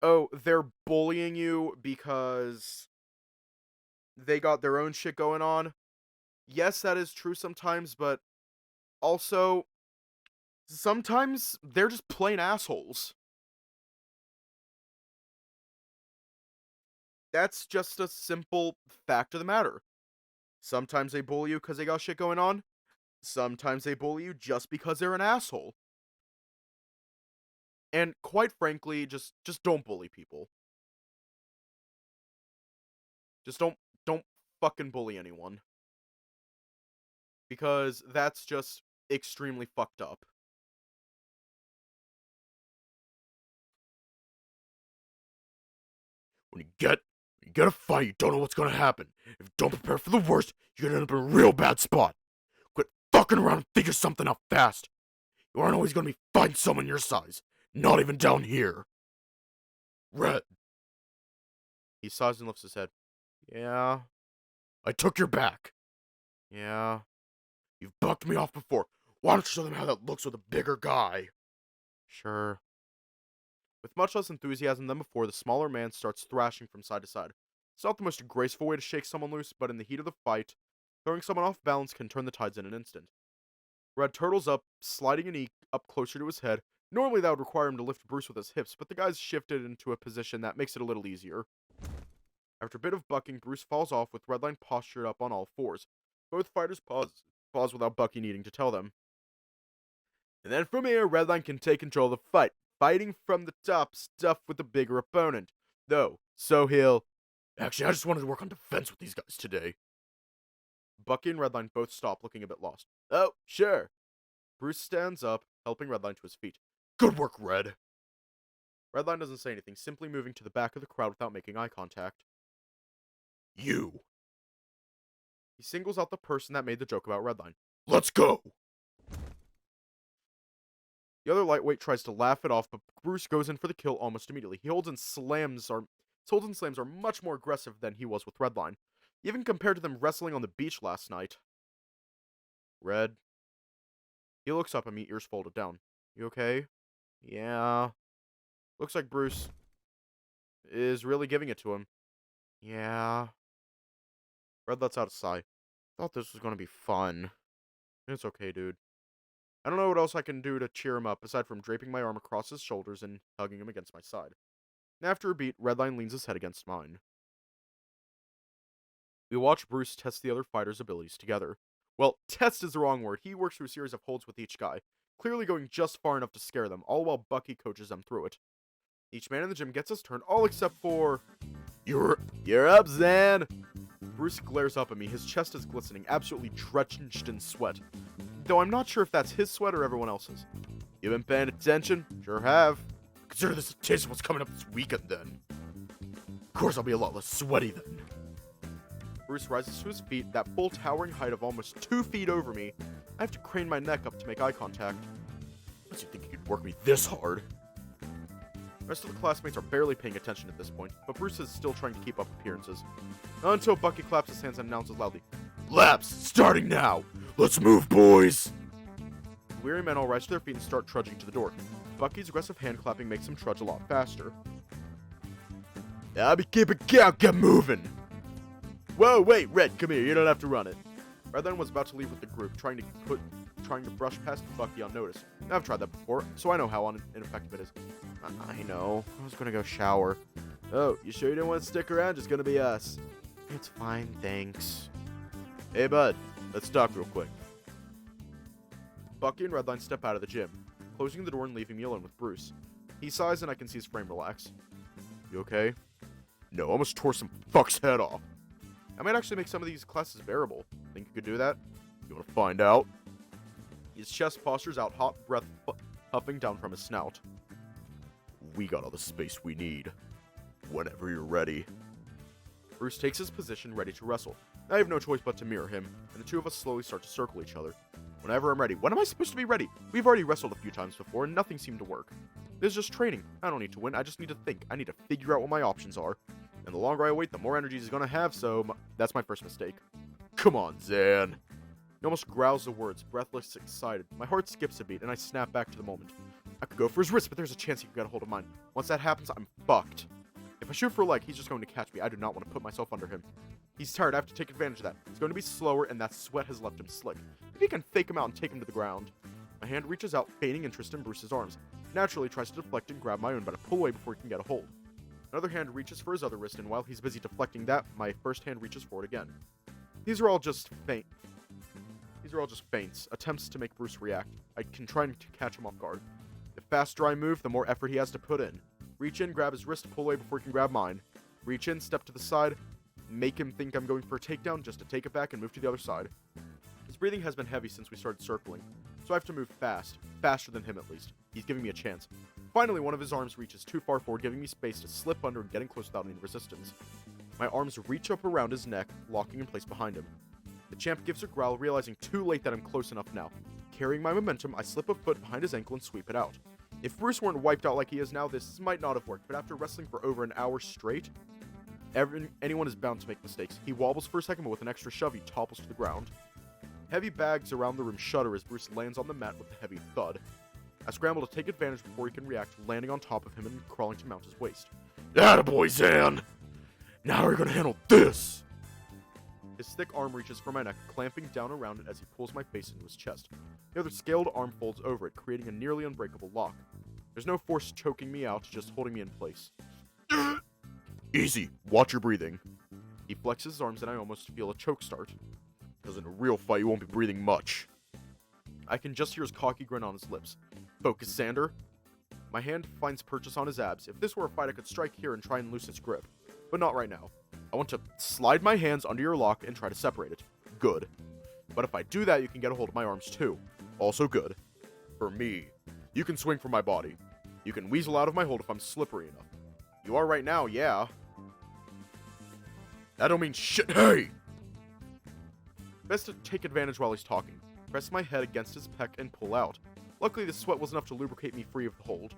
oh, they're bullying you because they got their own shit going on. Yes, that is true sometimes, but also, sometimes they're just plain assholes. That's just a simple fact of the matter. Sometimes they bully you because they got shit going on. Sometimes they bully you just because they're an asshole. And quite frankly, just don't bully people. Just don't fucking bully anyone. Because that's just extremely fucked up. When you get a fight, you don't know what's gonna happen. If you don't prepare for the worst, you're gonna end up in a real bad spot. Quit fucking around and figure something out fast. You aren't always gonna be fighting someone your size. Not even down here. Red. He sighs and lifts his head. Yeah. I took your back. Yeah. You've bucked me off before. Why don't you show them how that looks with a bigger guy? Sure. With much less enthusiasm than before, the smaller man starts thrashing from side to side. It's not the most graceful way to shake someone loose, but in the heat of the fight, throwing someone off balance can turn the tides in an instant. Red turtles up, sliding a knee up closer to his head. Normally that would require him to lift Bruce with his hips, but the guy's shifted into a position that makes it a little easier. After a bit of bucking, Bruce falls off with Redline postured up on all fours. Both fighters pause without Bucky needing to tell them. And then from here, Redline can take control of the fight, fighting from the top, stuffed with a bigger opponent. Though, so he'll... Actually, I just wanted to work on defense with these guys today. Bucky and Redline both stop, looking a bit lost. Oh, sure. Bruce stands up, helping Redline to his feet. Good work, Red. Redline doesn't say anything, simply moving to the back of the crowd without making eye contact. You. He singles out the person that made the joke about Redline. Let's go! The other lightweight tries to laugh it off, but Bruce goes in for the kill almost immediately. His holds and slams are much more aggressive than he was with Redline, even compared to them wrestling on the beach last night. Red. He looks up at me, ears folded down. You okay? Yeah. Looks like Bruce is really giving it to him. Yeah. Red lets out a sigh. Thought this was gonna be fun. It's okay, dude. I don't know what else I can do to cheer him up, aside from draping my arm across his shoulders and hugging him against my side. After a beat, Redline leans his head against mine. We watch Bruce test the other fighters' abilities together. Well, test is the wrong word. He works through a series of holds with each guy, clearly going just far enough to scare them, all while Bucky coaches them through it. Each man in the gym gets his turn, all except for... You're up, Zan! Bruce glares up at me, his chest is glistening, absolutely drenched in sweat. Though I'm not sure if that's his sweat or everyone else's. You been paying attention? Sure have. Consider this a taste of what's coming up this weekend, then. Of course I'll be a lot less sweaty, then. Bruce rises to his feet, that full towering height of almost 2 feet over me. I have to crane my neck up to make eye contact. Unless you think you could work me this hard. The rest of the classmates are barely paying attention at this point, but Bruce is still trying to keep up appearances. Until Bucky claps his hands and announces loudly, Laps, starting now! Let's move, boys! The weary men all rise to their feet and start trudging to the door. Bucky's aggressive hand clapping makes him trudge a lot faster. Keep it count, get moving! Whoa, wait, Red, come here, you don't have to run it. Redline was about to leave with the group, trying to brush past Bucky unnoticed. I've tried that before, so I know how ineffective it is. I know. I was gonna go shower. Oh, you sure you didn't want to stick around? Just gonna be us. It's fine, thanks. Hey, bud. Let's talk real quick. Bucky and Redline step out of the gym, closing the door and leaving me alone with Bruce. He sighs and I can see his frame relax. You okay? No, I almost tore some fuck's head off. I might actually make some of these classes bearable. Think you could do that? You wanna find out? His chest postures out, hot breath puffing down from his snout. We got all the space we need. Whenever you're ready. Bruce takes his position, ready to wrestle. I have no choice but to mirror him, and the two of us slowly start to circle each other. Whenever I'm ready. When am I supposed to be ready? We've already wrestled a few times before, and nothing seemed to work. This is just training. I don't need to win, I just need to think. I need to figure out what my options are. And the longer I wait, the more energy he's gonna have, so that's my first mistake. Come on, Zan. He almost growls the words, breathless, excited. My heart skips a beat, and I snap back to the moment. I could go for his wrist, but there's a chance he could get a hold of mine. Once that happens, I'm fucked. If I shoot for a leg, he's just going to catch me. I do not want to put myself under him. He's tired. I have to take advantage of that. He's going to be slower, and that sweat has left him slick. Maybe I can fake him out and take him to the ground. My hand reaches out, feigning interest in Bruce's arms. Naturally, he tries to deflect and grab my own, but I pull away before he can get a hold. Another hand reaches for his other wrist, and while he's busy deflecting that, my first hand reaches for it again. These are all just feints, attempts to make Bruce react. I can try to catch him off guard. The faster I move, the more effort he has to put in. Reach in, grab his wrist, pull away before he can grab mine. Reach in, step to the side, make him think I'm going for a takedown just to take it back and move to the other side. His breathing has been heavy since we started circling, so I have to move fast, faster than him at least. He's giving me a chance. Finally, one of his arms reaches too far forward, giving me space to slip under and getting close without any resistance. My arms reach up around his neck, locking in place behind him. The champ gives a growl, realizing too late that I'm close enough now. Carrying my momentum, I slip a foot behind his ankle and sweep it out. If Bruce weren't wiped out like he is now, this might not have worked, but after wrestling for over an hour straight, anyone is bound to make mistakes. He wobbles for a second, but with an extra shove, he topples to the ground. Heavy bags around the room shudder as Bruce lands on the mat with a heavy thud. I scramble to take advantage before he can react, landing on top of him and crawling to mount his waist. Attaboy, Zan! Now we're gonna handle this! His thick arm reaches for my neck, clamping down around it as he pulls my face into his chest. The other scaled arm folds over it, creating a nearly unbreakable lock. There's no force choking me out, just holding me in place. Easy, watch your breathing. He flexes his arms and I almost feel a choke start. Because in a real fight, you won't be breathing much. I can just hear his cocky grin on his lips. Focus, Zander. My hand finds purchase on his abs. If this were a fight, I could strike here and try and loosen his grip. But not right now. I want to slide my hands under your lock and try to separate it. Good. But if I do that, you can get a hold of my arms too. Also good. For me, you can swing for my body. You can weasel out of my hold if I'm slippery enough. You are right now, yeah. That don't mean shit. Hey! Best to take advantage while he's talking. Press my head against his pec and pull out. Luckily, the sweat was enough to lubricate me free of the hold.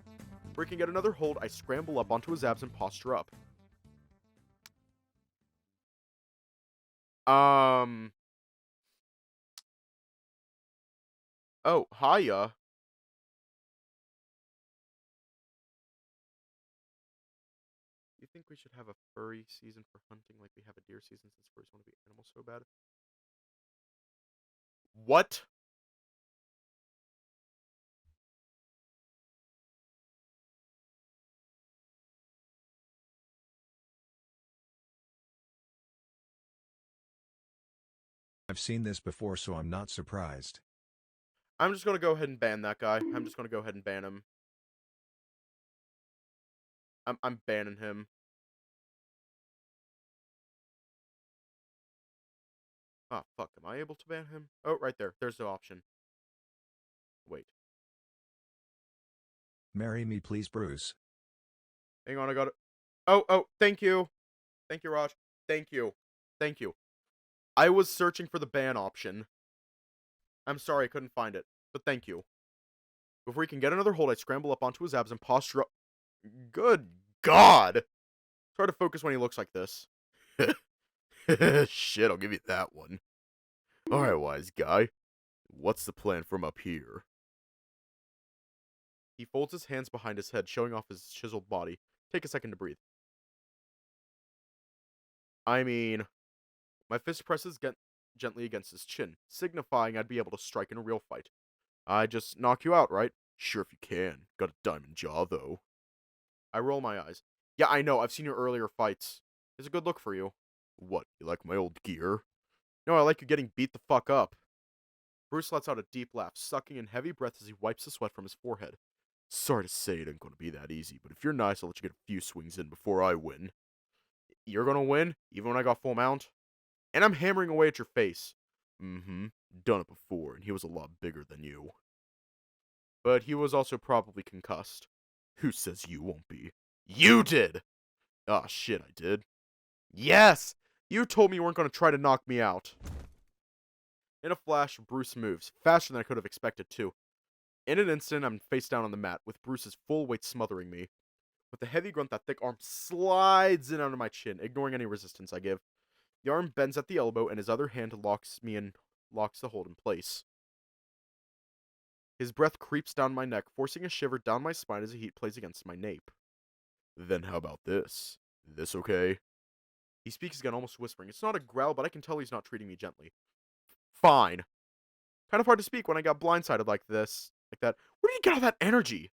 Before he can get another hold, I scramble up onto his abs and posture up. Oh, hiya. You think we should have a furry season for hunting like we have a deer season since furries want to be animals so bad? What? I've seen this before, so I'm not surprised. I'm just gonna go ahead and ban that guy. I'm just gonna go ahead and ban him. I'm banning him. Oh, fuck. Am I able to ban him? Oh, right there. There's the option. Wait. Marry me, please, Bruce. Hang on, I got it. Oh, thank you. Thank you, Raj. Thank you. Thank you. I was searching for the ban option. I'm sorry I couldn't find it, but thank you. Before he can get another hold, I scramble up onto his abs and posture up. Good God! Try to focus when he looks like this. Shit, I'll give you that one. Alright, wise guy. What's the plan from up here? He folds his hands behind his head, showing off his chiseled body. Take a second to breathe. I mean, my fist presses gently against his chin, signifying I'd be able to strike in a real fight. I just knock you out, right? Sure if you can. Got a diamond jaw, though. I roll my eyes. Yeah, I know. I've seen your earlier fights. It's a good look for you. What, you like my old gear? No, I like you getting beat the fuck up. Bruce lets out a deep laugh, sucking in heavy breaths as he wipes the sweat from his forehead. Sorry to say it ain't gonna be that easy, but if you're nice, I'll let you get a few swings in before I win. You're gonna win, even when I got full mount? And I'm hammering away at your face. Mm-hmm. Done it before, and he was a lot bigger than you. But he was also probably concussed. Who says you won't be? You did! Ah, shit, I did. Yes! You told me you weren't going to try to knock me out. In a flash, Bruce moves, faster than I could have expected to. In an instant, I'm face down on the mat, with Bruce's full weight smothering me. With a heavy grunt, that thick arm slides in under my chin, ignoring any resistance I give. The arm bends at the elbow, and his other hand locks the hold in place. His breath creeps down my neck, forcing a shiver down my spine as the heat plays against my nape. Then how about this? This okay? He speaks again, almost whispering. It's not a growl, but I can tell he's not treating me gently. Fine. Kind of hard to speak when I got blindsided like this. Like that. Where did you get all that energy?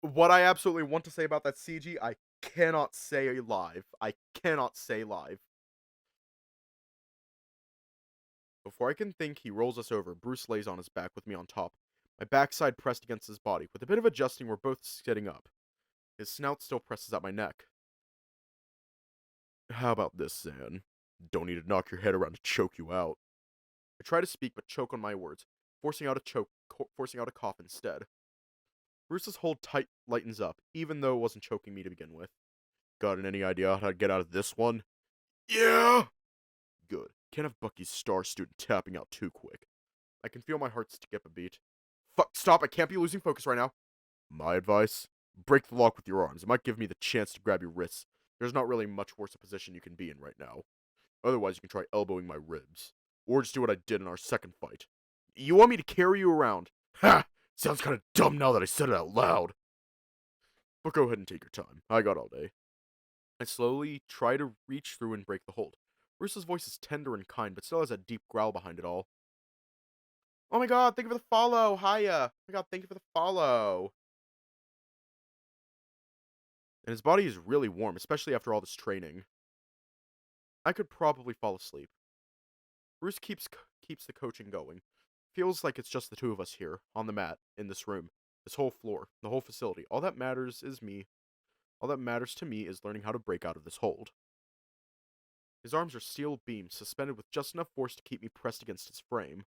What I absolutely want to say about that CG, I cannot say live. I cannot say live. Before I can think, he rolls us over. Bruce lays on his back with me on top. My backside pressed against his body. With a bit of adjusting, we're both sitting up. His snout still presses at my neck. How about this, Zan? Don't need to knock your head around to choke you out. I try to speak, but choke on my words, forcing out a cough instead. Bruce's hold tight lightens up, even though it wasn't choking me to begin with. Got any idea how to get out of this one? Yeah! Good. Can't have Bucky's star student tapping out too quick. I can feel my heart skip a beat. Fuck, stop, I can't be losing focus right now. My advice? Break the lock with your arms. It might give me the chance to grab your wrists. There's not really much worse a position you can be in right now. Otherwise, you can try elbowing my ribs. Or just do what I did in our second fight. You want me to carry you around? Ha! Sounds kinda dumb now that I said it out loud. But go ahead and take your time. I got all day. I slowly try to reach through and break the hold. Bruce's voice is tender and kind, but still has a deep growl behind it all. Oh my god, thank you for the follow! Hiya! Oh my god, thank you for the follow! And his body is really warm, especially after all this training. I could probably fall asleep. Bruce keeps the coaching going. Feels like it's just the two of us here, on the mat, in this room, this whole floor, the whole facility. All that matters is me. All that matters to me is learning how to break out of this hold. His arms are steel beams, suspended with just enough force to keep me pressed against his frame.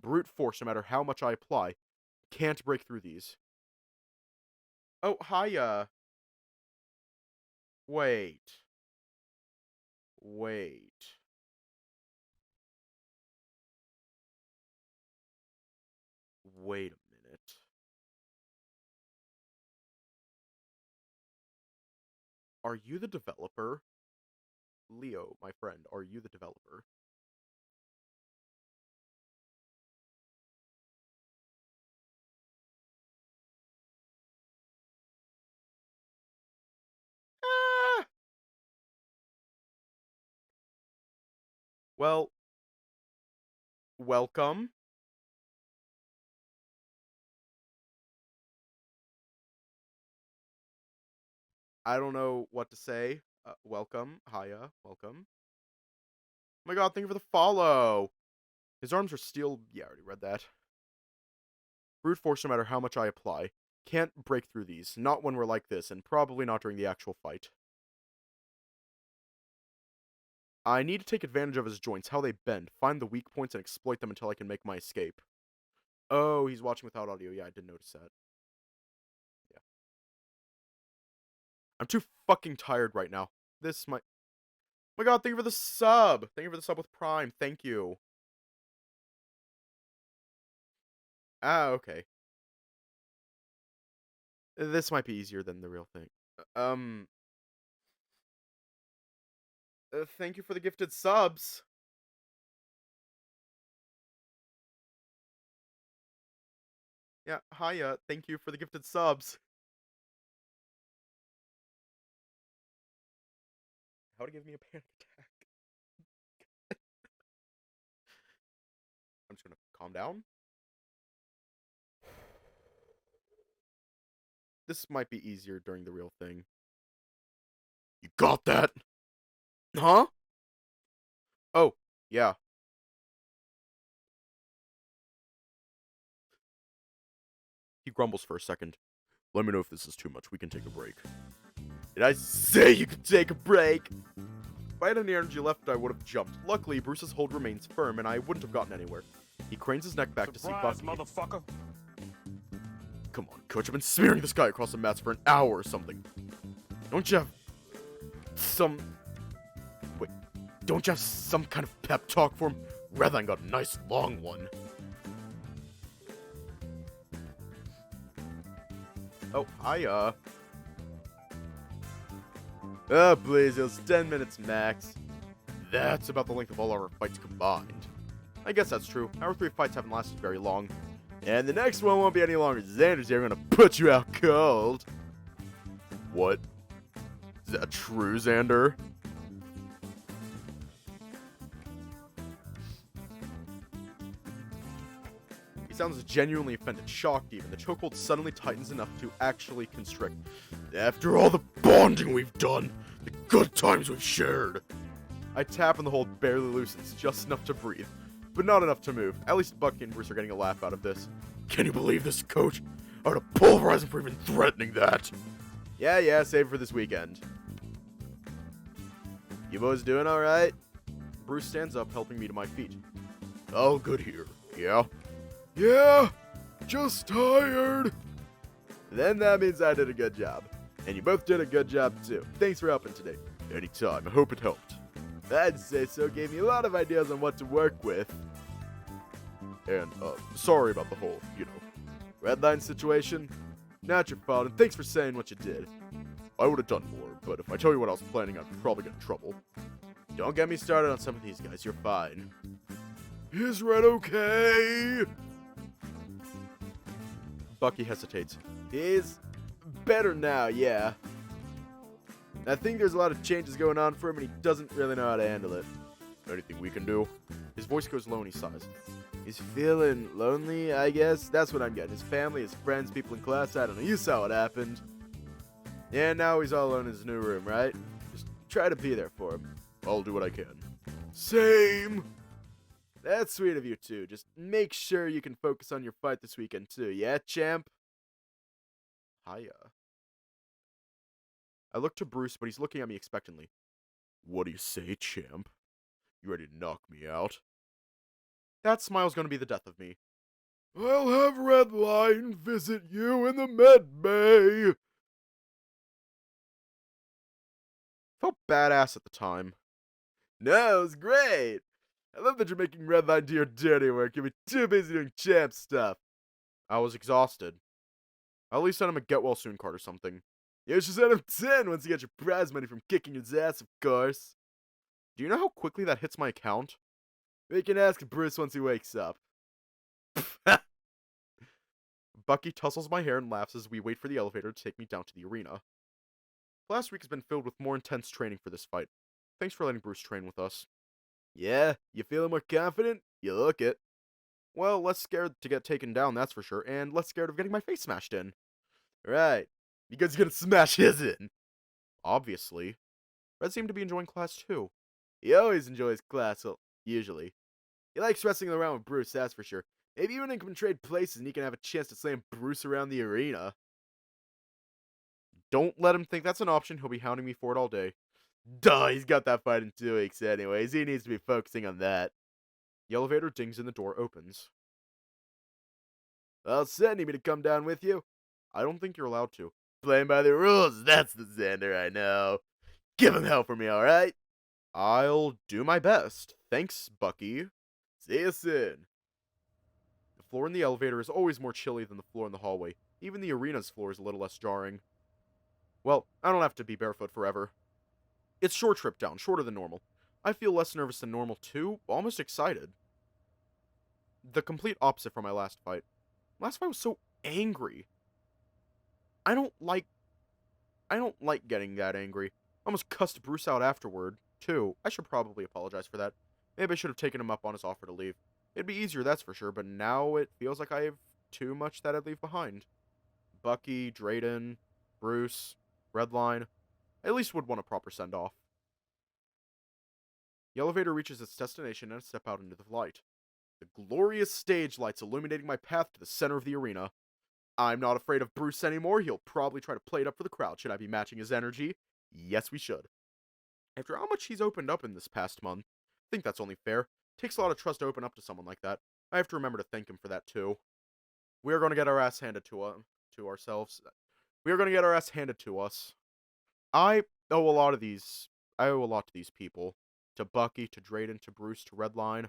Brute force, no matter how much I apply, can't break through these. Oh, hiya. Wait. Wait a minute. Are you the developer? Leo, my friend, are you the developer? Ah! Well, welcome. I don't know what to say. Welcome. Hiya. Welcome. Oh my god, thank you for the follow. His arms are steel. Yeah, I already read that. Brute force, no matter how much I apply. Can't break through these. Not when we're like this, and probably not during the actual fight. I need to take advantage of his joints, how they bend, find the weak points, and exploit them until I can make my escape. Oh, he's watching without audio. Yeah, I did notice that. Yeah. I'm too fucking tired right now. This might... Oh my god, thank you for the sub! Thank you for the sub with Prime. Thank you. Ah, okay. This might be easier than the real thing. Thank you for the gifted subs. Yeah, hiya. Thank you for the gifted subs. How to give me a panic attack. I'm just gonna calm down. This might be easier during the real thing. You got that? Huh? Oh, yeah. He grumbles for a second. Let me know if this is too much. We can take a break. Did I say you could take a break? If I had any energy left, I would have jumped. Luckily, Bruce's hold remains firm, and I wouldn't have gotten anywhere. He cranes his neck back to see Bucky. Motherfucker. Come on, coach. I've been smearing this guy across the mats for an hour or something. Don't you have some... Wait. Don't you have some kind of pep talk for him? Rather than got a nice long one. Oh, hiya. Please, it was 10 minutes max. That's about the length of all our fights combined. I guess that's true. Our 3 fights haven't lasted very long. And the next one won't be any longer. Zander's here gonna put you out cold. What? Is that true, Zander? He sounds genuinely offended, shocked even. The chokehold suddenly tightens enough to actually constrict. After all the bonding we've done, the good times we've shared. I tap and the hold barely loosens, just enough to breathe, but not enough to move. At least Bucky and Bruce are getting a laugh out of this. Can you believe this, Coach? I would have pulverized him for even threatening that. Yeah, save it for this weekend. You boys doing alright? Bruce stands up, helping me to my feet. All good here. Yeah? Yeah, just tired. Then that means I did a good job. And you both did a good job too. Thanks for helping today. Anytime, I hope it helped. I'd say so, gave me a lot of ideas on what to work with. And, sorry about the whole, red line situation. Not your fault, and thanks for saying what you did. I would have done more, but if I tell you what I was planning, I'd probably get in trouble. Don't get me started on some of these guys, you're fine. Is Red okay? Bucky hesitates. He's better now, yeah. I think there's a lot of changes going on for him, and he doesn't really know how to handle it. Anything we can do? His voice goes low and he sighs. He's feeling lonely, I guess. That's what I'm getting. His family, his friends, people in class, I don't know. You saw what happened. Yeah, now he's all alone in his new room, right? Just try to be there for him. I'll do what I can. Same! That's sweet of you, too. Just make sure you can focus on your fight this weekend, too. Yeah, champ? Hiya. I look to Bruce, but he's looking at me expectantly. What do you say, champ? You ready to knock me out? That smile's gonna be the death of me. I'll have Redline visit you in the med bay. Felt badass at the time. No, it was great. I love that you're making Redline do your dirty work. You'll be too busy doing champ stuff. I was exhausted. I'll at least send him a get well soon card or something. You should send him 10 once you get your prize money from kicking his ass, of course. Do you know how quickly that hits my account? We can ask Bruce once he wakes up. Bucky tussles my hair and laughs as we wait for the elevator to take me down to the arena. Last week has been filled with more intense training for this fight. Thanks for letting Bruce train with us. Yeah, you feeling more confident? You look it. Well, less scared to get taken down, that's for sure, and less scared of getting my face smashed in. Right, because you're gonna smash his in. Obviously. Red seemed to be enjoying class too. He always enjoys class, well, usually. He likes wrestling around with Bruce, that's for sure. Maybe even they can trade places and he can have a chance to slam Bruce around the arena. Don't let him think that's an option. He'll be hounding me for it all day. Duh, he's got that fight in 2 weeks anyways. He needs to be focusing on that. The elevator dings and the door opens. Well, Sen, need me to come down with you? I don't think you're allowed to. Playing by the rules, that's the Zander I know. Give him hell for me, alright? I'll do my best. Thanks, Bucky. See you soon. The floor in the elevator is always more chilly than the floor in the hallway. Even the arena's floor is a little less jarring. Well, I don't have to be barefoot forever. It's short trip down, shorter than normal. I feel less nervous than normal too, almost excited. The complete opposite from my last fight. Last fight was so angry. I don't like getting that angry. I almost cussed Bruce out afterward, too. I should probably apologize for that. Maybe I should have taken him up on his offer to leave. It'd be easier, that's for sure, but now it feels like I have too much that I'd leave behind. Bucky, Drayden, Bruce, Redline. I at least would want a proper send-off. The elevator reaches its destination and I step out into the light. The glorious stage lights illuminating my path to the center of the arena. I'm not afraid of Bruce anymore. He'll probably try to play it up for the crowd. Should I be matching his energy? Yes, we should. After how much he's opened up in this past month, I think that's only fair. Takes a lot of trust to open up to someone like that. I have to remember to thank him for that too. We are going to get our ass handed to ourselves. We are going to get our ass handed to us. I owe a lot to these people. To Bucky, to Drayden, to Bruce, to Redline.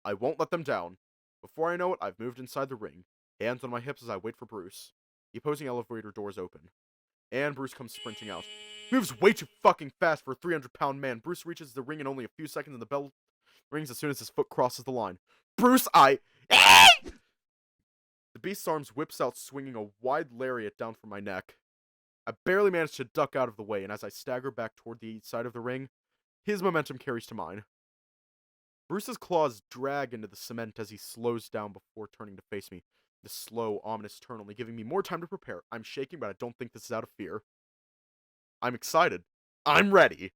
I won't let them down. Before I know it, I've moved inside the ring. Hands on my hips as I wait for Bruce. The opposing elevator doors open. And Bruce comes sprinting out. Moves way too fucking fast for a 300-pound man. Bruce reaches the ring in only a few seconds and the bell rings as soon as his foot crosses the line. Bruce, The beast's arms whips out, swinging a wide lariat down from my neck. I barely manage to duck out of the way, and as I stagger back toward the side of the ring, his momentum carries to mine. Bruce's claws drag into the cement as he slows down before turning to face me. The slow, ominous turn only giving me more time to prepare. I'm shaking, but I don't think this is out of fear. I'm excited. I'm ready.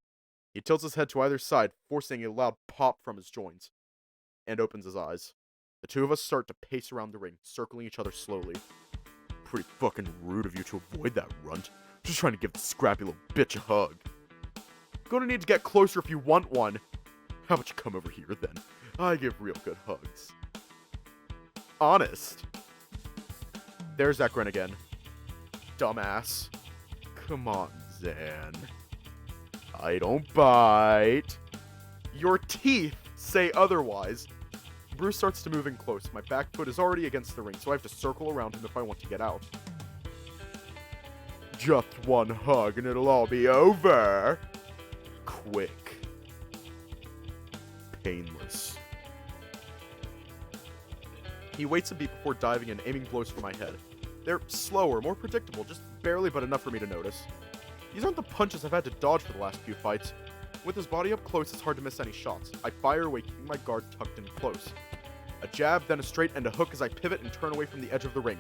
He tilts his head to either side, forcing a loud pop from his joints, and opens his eyes. The two of us start to pace around the ring, circling each other slowly. Pretty fucking rude of you to avoid that, runt. Just trying to give the scrappy little bitch a hug. Gonna need to get closer if you want one. How about you come over here, then? I give real good hugs. Honest. There's that grin again. Dumbass. Come on, Zan. I don't bite. Your teeth say otherwise. Bruce starts to move in close. My back foot is already against the ring, so I have to circle around him if I want to get out. Just one hug and it'll all be over. Quick. Painless. He waits a beat before diving in, aiming blows for my head. They're slower, more predictable, just barely but enough for me to notice. These aren't the punches I've had to dodge for the last few fights. With his body up close, it's hard to miss any shots. I fire away, keeping my guard tucked in close. A jab, then a straight, and a hook as I pivot and turn away from the edge of the ring.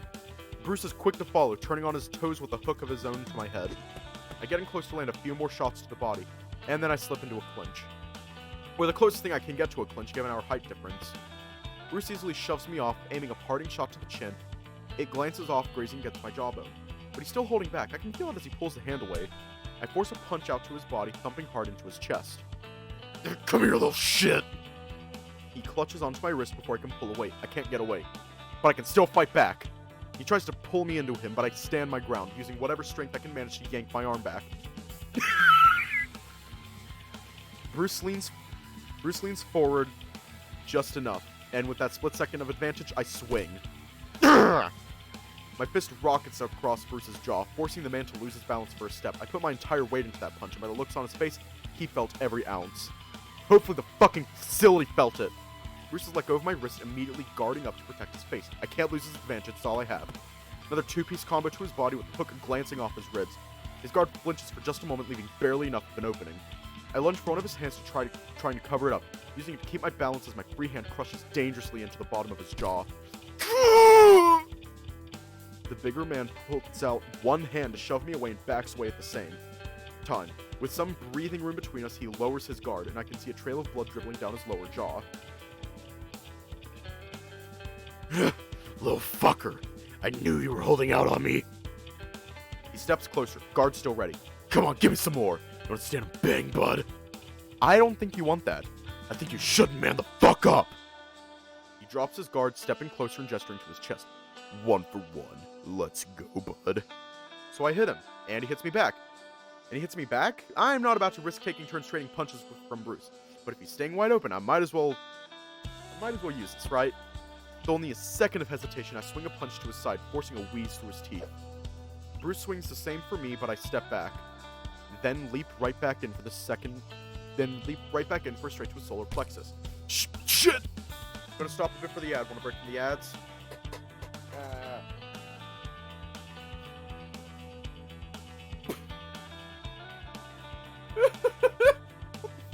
Bruce is quick to follow, turning on his toes with a hook of his own to my head. I get in close to land a few more shots to the body, and then I slip into a clinch. Or the closest thing I can get to a clinch given our height difference. Bruce easily shoves me off, aiming a parting shot to the chin. It glances off, grazing against my jawbone. But he's still holding back. I can feel it as he pulls the hand away. I force a punch out to his body, thumping hard into his chest. Come here, little shit! He clutches onto my wrist before I can pull away. I can't get away. But I can still fight back. He tries to pull me into him, but I stand my ground, using whatever strength I can manage to yank my arm back. Bruce leans forward just enough, and with that split second of advantage, I swing. My fist rockets across Bruce's jaw, forcing the man to lose his balance for a step. I put my entire weight into that punch, and by the looks on his face, he felt every ounce. Hopefully the fucking facility felt it. Bruce has let go of my wrist, immediately guarding up to protect his face. I can't lose his advantage, it's all I have. Another two-piece combo to his body with the hook glancing off his ribs. His guard flinches for just a moment, leaving barely enough of an opening. I lunge for one of his hands to trying to cover it up, using it to keep my balance as my free hand crushes dangerously into the bottom of his jaw. The bigger man pulls out one hand to shove me away and backs away at the same time. With some breathing room between us, he lowers his guard, and I can see a trail of blood dribbling down his lower jaw. Little fucker. I knew you were holding out on me. He steps closer, guard still ready. Come on, give me some more. You want to stand and bang, bud? I don't think you want that. I think you should man the fuck up. He drops his guard, stepping closer and gesturing to his chest. 1 for 1. Let's go, bud. So I hit him, and he hits me back. And he hits me back? I'm not about to risk taking turns trading punches from Bruce. But if he's staying wide open, I might as well use this, right? With only a second of hesitation, I swing a punch to his side, forcing a wheeze through his teeth. Bruce swings the same for me, but I step back. Then leap right back in for a straight to his solar plexus. Shit! Gonna stop a bit for the ad. Wanna break from the ads?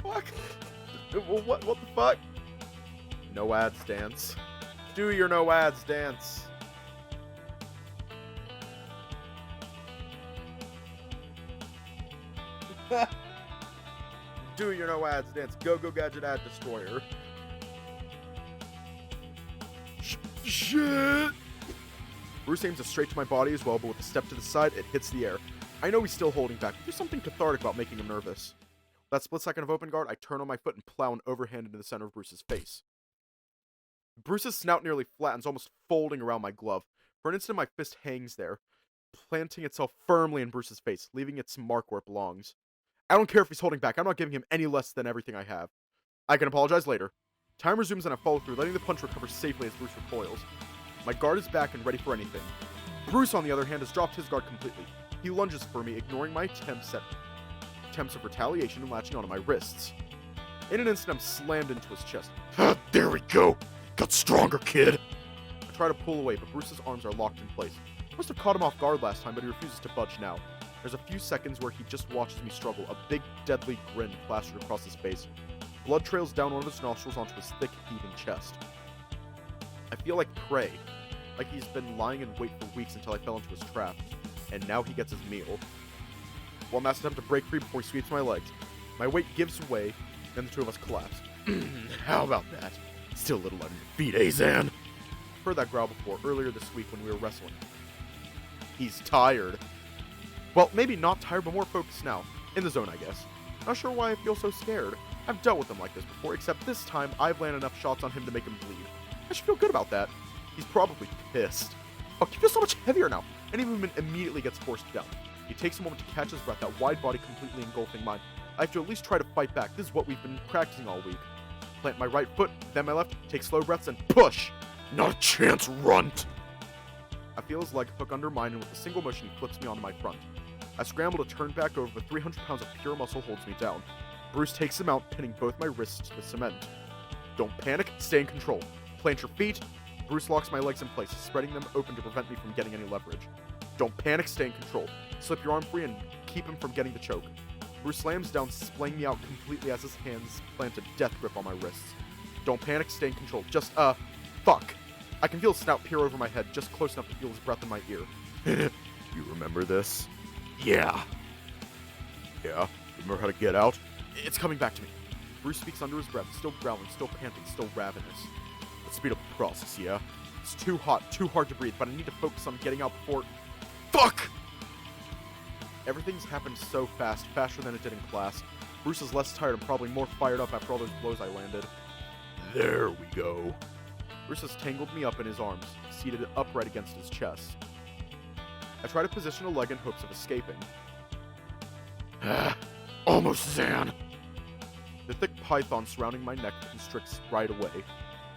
What the fuck? What the fuck? No ads dance. Do your no ads dance. Do your no ads dance. Go gadget ad destroyer. Shit! Bruce aims it straight to my body as well, but with a step to the side, it hits the air. I know he's still holding back, but there's something cathartic about making him nervous. That split second of open guard, I turn on my foot and plow an overhand into the center of Bruce's face. Bruce's snout nearly flattens, almost folding around my glove. For an instant, my fist hangs there, planting itself firmly in Bruce's face, leaving its mark where it belongs. I don't care if he's holding back, I'm not giving him any less than everything I have. I can apologize later. Time resumes and I follow through, letting the punch recover safely as Bruce recoils. My guard is back and ready for anything. Bruce, on the other hand, has dropped his guard completely. He lunges for me, ignoring my attempts of retaliation and latching onto my wrists. In an instant, I'm slammed into his chest. There we go. Got stronger, kid. I try to pull away, but Bruce's arms are locked in place. I must have caught him off guard last time, but he refuses to budge now. There's a few seconds where he just watches me struggle, a big, deadly grin plastered across his face. Blood trails down one of his nostrils onto his thick, heaving chest. I feel like prey, like he's been lying in wait for weeks until I fell into his trap, and now he gets his meal. One last attempt to break free before he sweeps my legs. My weight gives way, and the two of us collapse. How about that? Still a little on your feet, eh, Zan? I've heard that growl before, earlier this week when we were wrestling. He's tired. Well, maybe not tired, but more focused now. In the zone, I guess. Not sure why I feel so scared. I've dealt with him like this before, except this time I've landed enough shots on him to make him bleed. I should feel good about that. He's probably pissed. Oh, he feels so much heavier now. Any movement immediately gets forced down. He takes a moment to catch his breath, that wide body completely engulfing mine. I have to at least try to fight back. This is what we've been practicing all week. Plant my right foot, then my left, take slow breaths, and push! Not a chance, runt! I feel his leg hook under mine, and with a single motion, he flips me onto my front. I scramble to turn back over, but 300 pounds of pure muscle holds me down. Bruce takes him out, pinning both my wrists to the cement. Don't panic, stay in control. Plant your feet. Bruce locks my legs in place, spreading them open to prevent me from getting any leverage. Don't panic, stay in control. Slip your arm free and keep him from getting the choke. Bruce slams down, splaying me out completely as his hands plant a death grip on my wrists. Don't panic, stay in control. Just, fuck. I can feel his snout peer over my head, just close enough to feel his breath in my ear. You remember this? Yeah. Yeah? Remember how to get out? It's coming back to me. Bruce speaks under his breath, still growling, still panting, still ravenous. Let's speed up the process, yeah? It's too hot, too hard to breathe, but I need to focus on getting out before... Fuck! Everything's happened so fast, faster than it did in class. Bruce is less tired and probably more fired up after all those blows I landed. There we go. Bruce has tangled me up in his arms, seated upright against his chest. I try to position a leg in hopes of escaping. Almost, Zan. The thick python surrounding my neck constricts right away,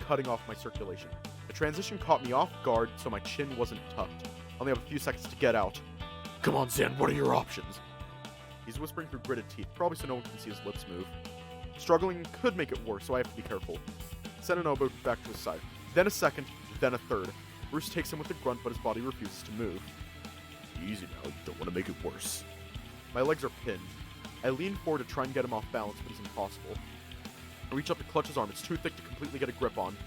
cutting off my circulation. The transition caught me off guard, so my chin wasn't tucked. I only have a few seconds to get out. Come on, Zan, what are your options? He's whispering through gritted teeth, probably so no one can see his lips move. Struggling could make it worse, so I have to be careful. Send an elbow back to his side. Then a second, then a third. Bruce takes him with a grunt, but his body refuses to move. Easy now, you don't want to make it worse. My legs are pinned. I lean forward to try and get him off balance, but it's impossible. I reach up to clutch his arm. It's too thick to completely get a grip on.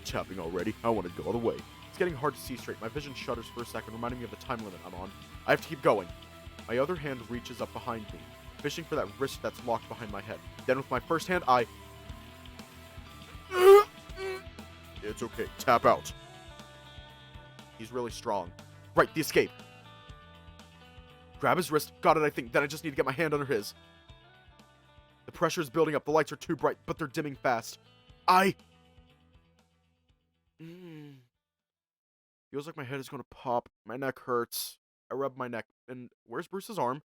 Tapping already? I want to go all the way. It's getting hard to see straight. My vision shudders for a second, reminding me of the time limit I'm on. I have to keep going. My other hand reaches up behind me, fishing for that wrist that's locked behind my head. Then with my first hand, I... It's okay, tap out. He's really strong. Right, the escape. Grab his wrist. Got it, I think. Then I just need to get my hand under his. The pressure is building up. The lights are too bright, but they're dimming fast. Feels like my head is going to pop. My neck hurts. I rub my neck. And where's Bruce's arm?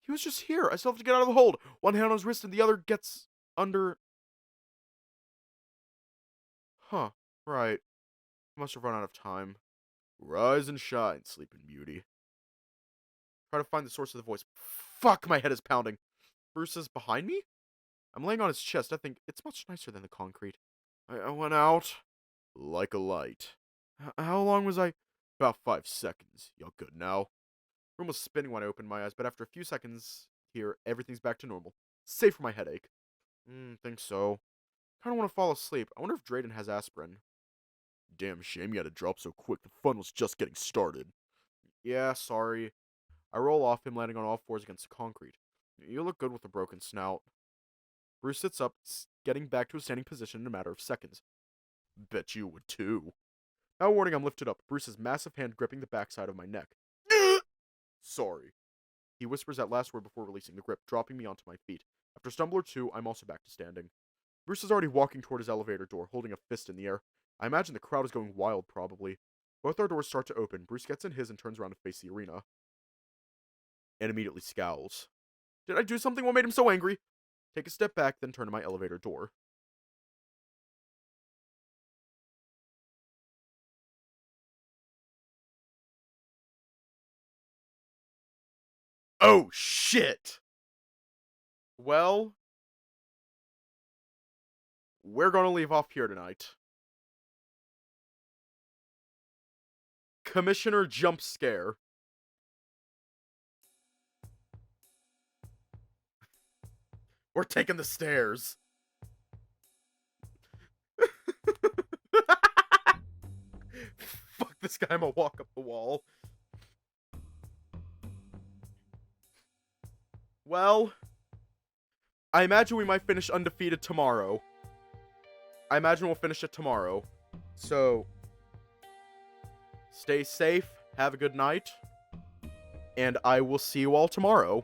He was just here. I still have to get out of the hold. One hand on his wrist and the other gets under... Huh. Right. I must have run out of time. Rise and shine, Sleeping Beauty. Try to find the source of the voice. Fuck, my head is pounding. Bruce is behind me? I'm laying on his chest. I think it's much nicer than the concrete. I went out like a light. How long was I? About 5 seconds. Y'all good now? Room was spinning when I opened my eyes, but after a few seconds here, everything's back to normal. Save for my headache. Think so. Kinda wanna fall asleep. I wonder if Drayden has aspirin. Damn shame you had to drop so quick. The fun was just getting started. Yeah, sorry. I roll off him, landing on all fours against the concrete. You look good with a broken snout. Bruce sits up, getting back to a standing position in a matter of seconds. Bet you would too. Now warning, I'm lifted up, Bruce's massive hand gripping the backside of my neck. Sorry. He whispers that last word before releasing the grip, dropping me onto my feet. After a stumble or two, I'm also back to standing. Bruce is already walking toward his elevator door, holding a fist in the air. I imagine the crowd is going wild, probably. Both our doors start to open. Bruce gets in his and turns around to face the arena. And immediately scowls. Did I do something? What made him so angry? Take a step back, then turn to my elevator door. Oh, shit! Well, we're gonna leave off here tonight. Commissioner Jump Scare. We're taking the stairs. Fuck this guy, I'm gonna walk up the wall. Well, I imagine we might finish Undefeated tomorrow. I imagine we'll finish it tomorrow. So, stay safe, have a good night, and I will see you all tomorrow.